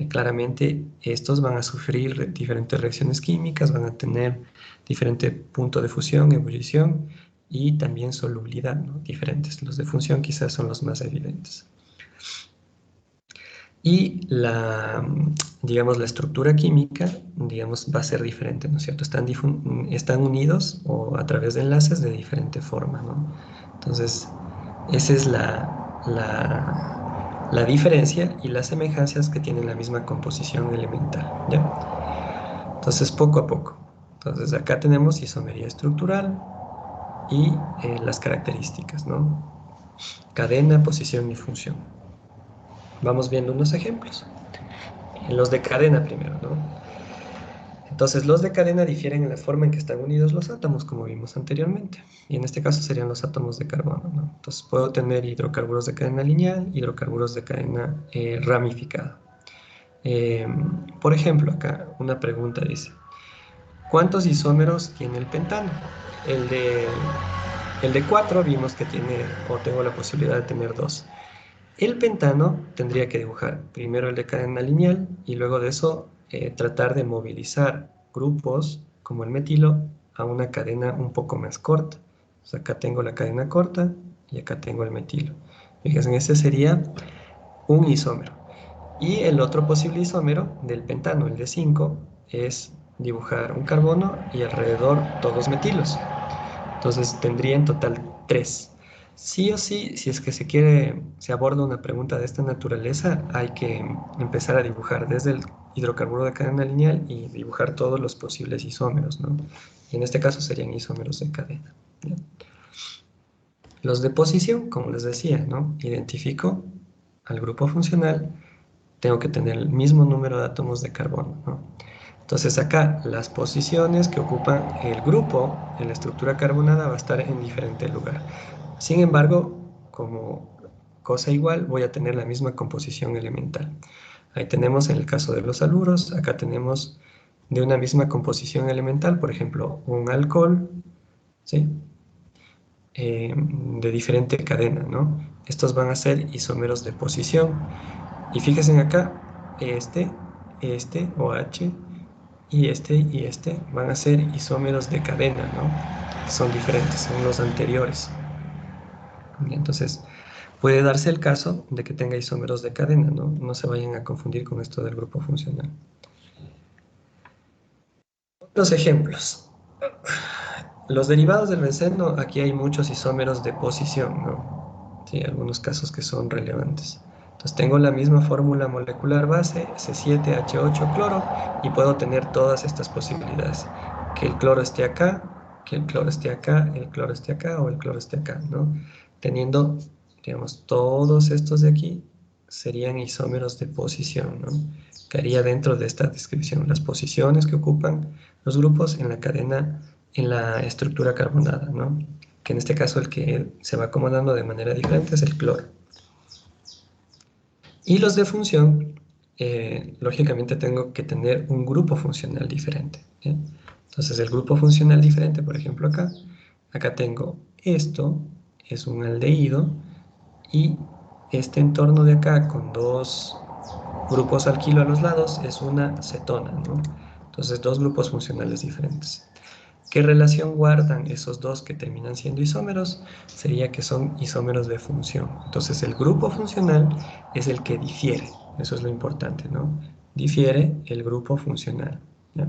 claramente, estos van a sufrir diferentes reacciones químicas, van a tener diferente punto de fusión, ebullición y también solubilidad, ¿no? Diferentes. Los de función quizás son los más evidentes. Y digamos, la estructura química, digamos, va a ser diferente, ¿no es cierto? Están unidos o a través de enlaces de diferente forma, ¿no? Entonces, esa es la diferencia y las semejanzas que tienen la misma composición elemental, ¿ya? Entonces, poco a poco. Entonces, acá tenemos isomería estructural y las características, ¿no? Cadena, posición y función. Vamos viendo unos ejemplos. Los de cadena primero, ¿no? Entonces, los de cadena difieren en la forma en que están unidos los átomos, como vimos anteriormente. Y en este caso serían los átomos de carbono, ¿no? Entonces, puedo tener hidrocarburos de cadena lineal, hidrocarburos de cadena ramificada. Por ejemplo, acá una pregunta dice, ¿cuántos isómeros tiene el pentano? El de 4 vimos que tiene, o tengo la posibilidad de tener 2. El pentano tendría que dibujar primero el de cadena lineal y luego de eso tratar de movilizar grupos como el metilo a una cadena un poco más corta. Entonces acá tengo la cadena corta y acá tengo el metilo. Fíjense, ese sería un isómero. Y el otro posible isómero del pentano, el de 5, es dibujar un carbono y alrededor todos metilos. Entonces tendría en total 3. Sí o sí, si es que se aborda una pregunta de esta naturaleza, hay que empezar a dibujar desde el hidrocarburo de cadena lineal y dibujar todos los posibles isómeros, ¿no? Y en este caso serían isómeros de cadena, ¿ya? Los de posición, como les decía, ¿no? Identifico al grupo funcional, tengo que tener el mismo número de átomos de carbono, ¿no? Entonces acá las posiciones que ocupan el grupo en la estructura carbonada va a estar en diferente lugar. Sin embargo, como cosa igual, voy a tener la misma composición elemental. Ahí tenemos en el caso de los haluros, acá tenemos de una misma composición elemental, por ejemplo, un alcohol, ¿sí? De diferente cadena, ¿no? Estos van a ser isómeros de posición. Y fíjense acá, este OH y este van a ser isómeros de cadena, ¿no? Son diferentes, son los anteriores. Y entonces, puede darse el caso de que tenga isómeros de cadena, ¿no? No se vayan a confundir con esto del grupo funcional. Otros ejemplos. Los derivados del benceno, aquí hay muchos isómeros de posición, ¿no? Sí, algunos casos que son relevantes. Entonces tengo la misma fórmula molecular base, C7H8 cloro, y puedo tener todas estas posibilidades. Que el cloro esté acá, que el cloro esté acá, el cloro esté acá o el cloro esté acá, ¿no? Teniendo, digamos, todos estos de aquí serían isómeros de posición, ¿no? Que haría dentro de esta descripción las posiciones que ocupan los grupos en la cadena, en la estructura carbonada, ¿no? Que en este caso el que se va acomodando de manera diferente es el cloro. Y los de función, lógicamente tengo que tener un grupo funcional diferente, ¿sí? Entonces el grupo funcional diferente, por ejemplo acá tengo esto, es un aldehído, y este entorno de acá con dos grupos alquilo a los lados es una cetona, ¿no? Entonces dos grupos funcionales diferentes. ¿Qué relación guardan esos dos que terminan siendo isómeros? Sería que son isómeros de función. Entonces el grupo funcional es el que difiere. Eso es lo importante, ¿no? Difiere el grupo funcional, ¿ya?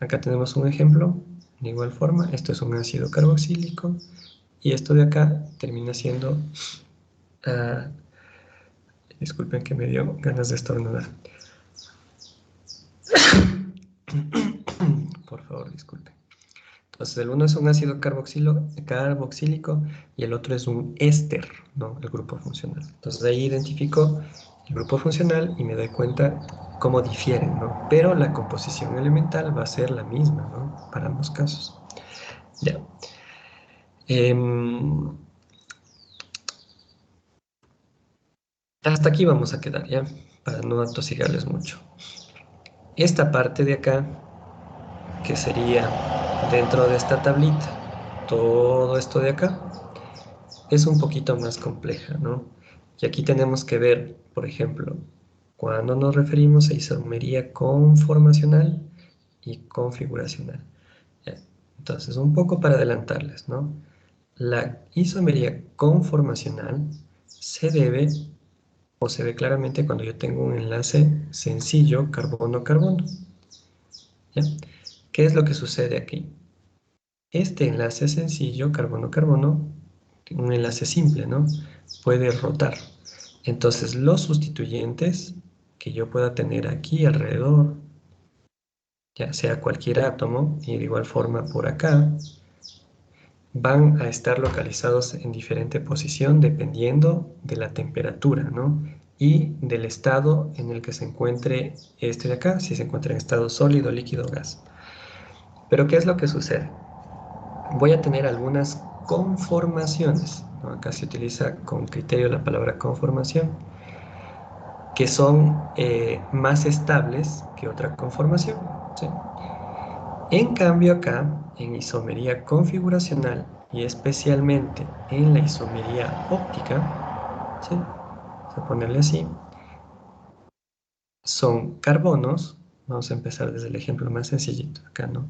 Acá tenemos un ejemplo, de igual forma, esto es un ácido carboxílico y esto de acá termina siendo, disculpen que me dio ganas de estornudar. Por favor, disculpen. Entonces el uno es un ácido carboxílico y el otro es un éster, ¿no? El grupo funcional. Entonces ahí identifico el grupo funcional y me doy cuenta cómo difieren, ¿no? Pero la composición elemental va a ser la misma, ¿no? Para ambos casos. Ya. Hasta aquí vamos a quedar, ¿ya? Para no atosigarles mucho. Esta parte de acá, que sería dentro de esta tablita, todo esto de acá, es un poquito más compleja, ¿no? Y aquí tenemos que ver, por ejemplo, cuando nos referimos a isomería conformacional y configuracional. Entonces, un poco para adelantarles, ¿no? La isomería conformacional se debe o se ve claramente cuando yo tengo un enlace sencillo carbono-carbono. ¿Ya? ¿Qué es lo que sucede aquí? Este enlace sencillo carbono-carbono, un enlace simple, ¿no? Puede rotar. Entonces, los sustituyentes que yo pueda tener aquí alrededor, ya sea cualquier átomo, y de igual forma por acá, van a estar localizados en diferente posición dependiendo de la temperatura, ¿no? Y del estado en el que se encuentre este de acá, si se encuentra en estado sólido, líquido o gas. Pero ¿qué es lo que sucede? Voy a tener algunas conformaciones, ¿no? Acá se utiliza con criterio la palabra conformación, que son más estables que otra conformación, ¿sí? En cambio acá, en isomería configuracional y especialmente en la isomería óptica, ¿sí? Vamos a ponerle así, son carbonos, vamos a empezar desde el ejemplo más sencillito, acá, ¿no?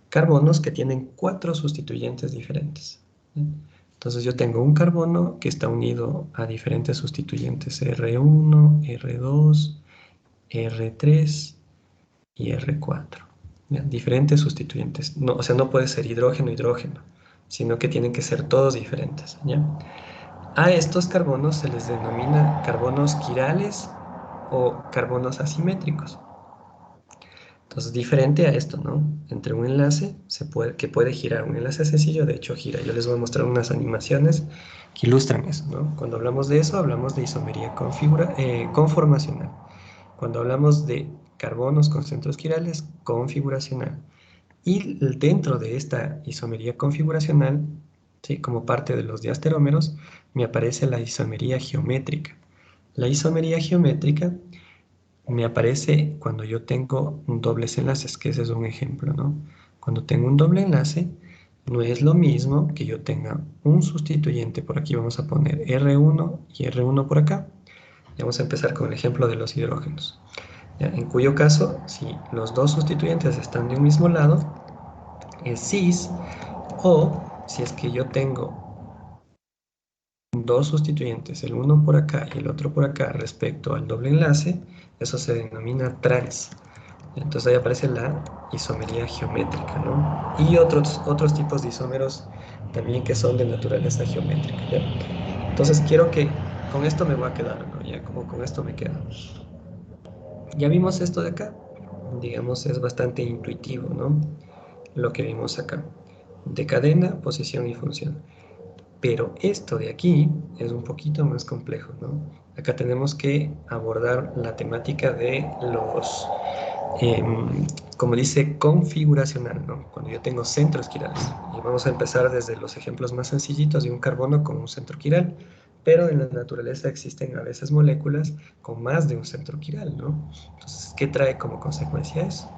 Carbonos que tienen 4 sustituyentes diferentes, ¿sí? Entonces yo tengo un carbono que está unido a diferentes sustituyentes, R1, R2, R3 y R4. ¿Ya? Diferentes sustituyentes. No, o sea, no puede ser hidrógeno, hidrógeno, sino que tienen que ser todos diferentes. ¿Ya? A estos carbonos se les denomina carbonos quirales o carbonos asimétricos. Entonces, diferente a esto, ¿no? Entre un enlace que puede girar, un enlace sencillo, de hecho gira. Yo les voy a mostrar unas animaciones que ilustran eso, ¿no? Cuando hablamos de eso, hablamos de isomería conformacional. Cuando hablamos de carbonos con centros quirales, configuracional. Y dentro de esta isomería configuracional, ¿sí? Como parte de los diasterómeros, me aparece la isomería geométrica. La isomería geométrica me aparece cuando yo tengo dobles enlaces, que ese es un ejemplo, ¿no? Cuando tengo un doble enlace, no es lo mismo que yo tenga un sustituyente, por aquí vamos a poner R1 y R1 por acá. Y vamos a empezar con el ejemplo de los hidrógenos. ¿Ya? En cuyo caso, si los dos sustituyentes están de un mismo lado, es cis, o si es que yo tengo dos sustituyentes, el uno por acá y el otro por acá, respecto al doble enlace, eso se denomina trans. Entonces ahí aparece la isomería geométrica, ¿no? Y otros tipos de isómeros también que son de naturaleza geométrica, ¿ya? Entonces quiero que con esto me voy a quedar, ¿no? Ya como con esto me quedo. Ya vimos esto de acá, digamos, es bastante intuitivo, ¿no? Lo que vimos acá, de cadena, posición y función. Pero esto de aquí es un poquito más complejo, ¿no? Acá tenemos que abordar la temática de los, como dice, configuracional, ¿no? Cuando yo tengo centros quirales. Y vamos a empezar desde los ejemplos más sencillitos de un carbono con un centro quiral. Pero en la naturaleza existen a veces moléculas con más de un centro quiral, ¿no? Entonces, ¿qué trae como consecuencia eso?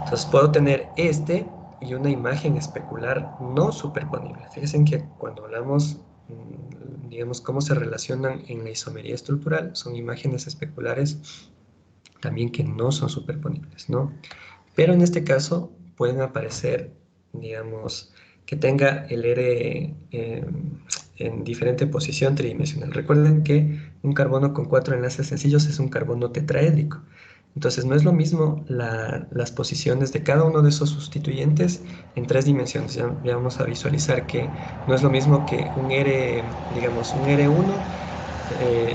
Entonces puedo tener este y una imagen especular no superponible. Fíjense que cuando hablamos, digamos, cómo se relacionan en la isomería estructural, son imágenes especulares también que no son superponibles, ¿no? Pero en este caso pueden aparecer, digamos, que tenga el R en diferente posición tridimensional. Recuerden que un carbono con 4 enlaces sencillos es un carbono tetraédrico. Entonces no es lo mismo las posiciones de cada uno de esos sustituyentes en 3 dimensiones. Ya vamos a visualizar que no es lo mismo que un R, digamos, un R1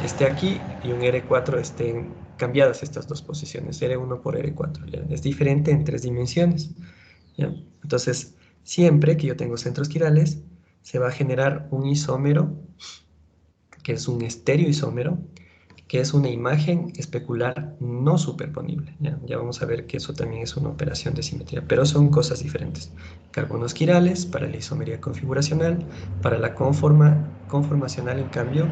esté aquí y un R4 estén cambiadas estas dos posiciones, R1 por R4. ¿Ya? Es diferente en 3 dimensiones. ¿Ya? Entonces, siempre que yo tengo centros quirales, se va a generar un isómero, que es un estereoisómero, que es una imagen especular no superponible. Ya vamos a ver que eso también es una operación de simetría, pero son cosas diferentes. Carbonos quirales para la isomería configuracional, para la conformacional, en cambio,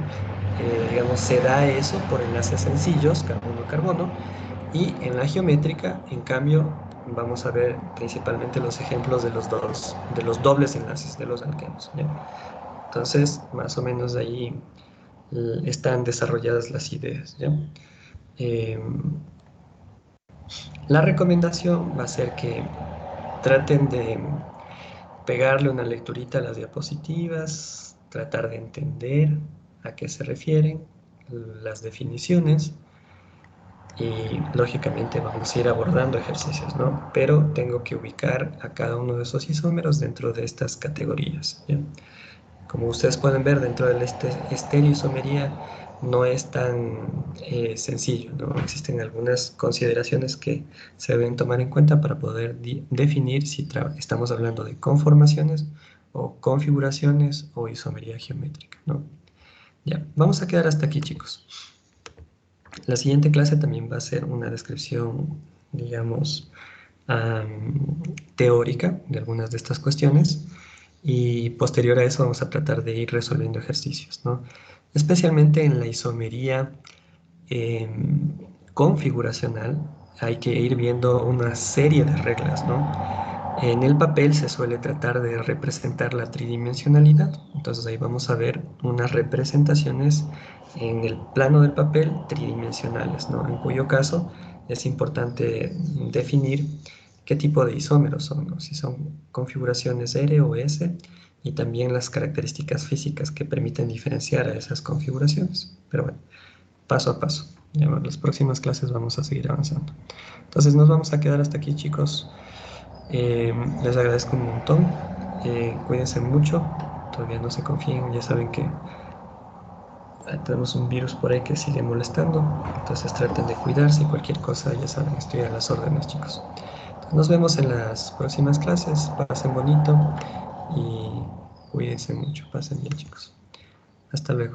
digamos, se da eso por enlaces sencillos, carbono-carbono, y en la geométrica, en cambio, vamos a ver principalmente los ejemplos de los dobles enlaces de los alquenos. ¿Ya? Entonces, más o menos de ahí están desarrolladas las ideas, ¿ya? La recomendación va a ser que traten de pegarle una lecturita a las diapositivas, tratar de entender a qué se refieren las definiciones y lógicamente vamos a ir abordando ejercicios, ¿no? Pero tengo que ubicar a cada uno de esos isómeros dentro de estas categorías, ¿ya? Como ustedes pueden ver, dentro de la estereoisomería no es tan sencillo, ¿no? Existen algunas consideraciones que se deben tomar en cuenta para poder definir si estamos hablando de conformaciones o configuraciones o isomería geométrica, ¿no? Ya, vamos a quedar hasta aquí, chicos. La siguiente clase también va a ser una descripción, digamos, teórica de algunas de estas cuestiones, y posterior a eso vamos a tratar de ir resolviendo ejercicios, ¿no? Especialmente en la isomería configuracional hay que ir viendo una serie de reglas, ¿no? En el papel se suele tratar de representar la tridimensionalidad, entonces ahí vamos a ver unas representaciones en el plano del papel tridimensionales, ¿no? En cuyo caso es importante definir qué tipo de isómeros son, ¿no? Si son configuraciones R o S, y también las características físicas que permiten diferenciar a esas configuraciones. Pero bueno, paso a paso. Ya en las próximas clases vamos a seguir avanzando. Entonces nos vamos a quedar hasta aquí, chicos. Les agradezco un montón. Cuídense mucho. Todavía no se confíen. Ya saben que tenemos un virus por ahí que sigue molestando. Entonces traten de cuidarse y cualquier cosa, ya saben, estoy a las órdenes, chicos. Entonces, nos vemos en las próximas clases. Pasen bonito y cuídense mucho. Pasen bien, chicos. Hasta luego.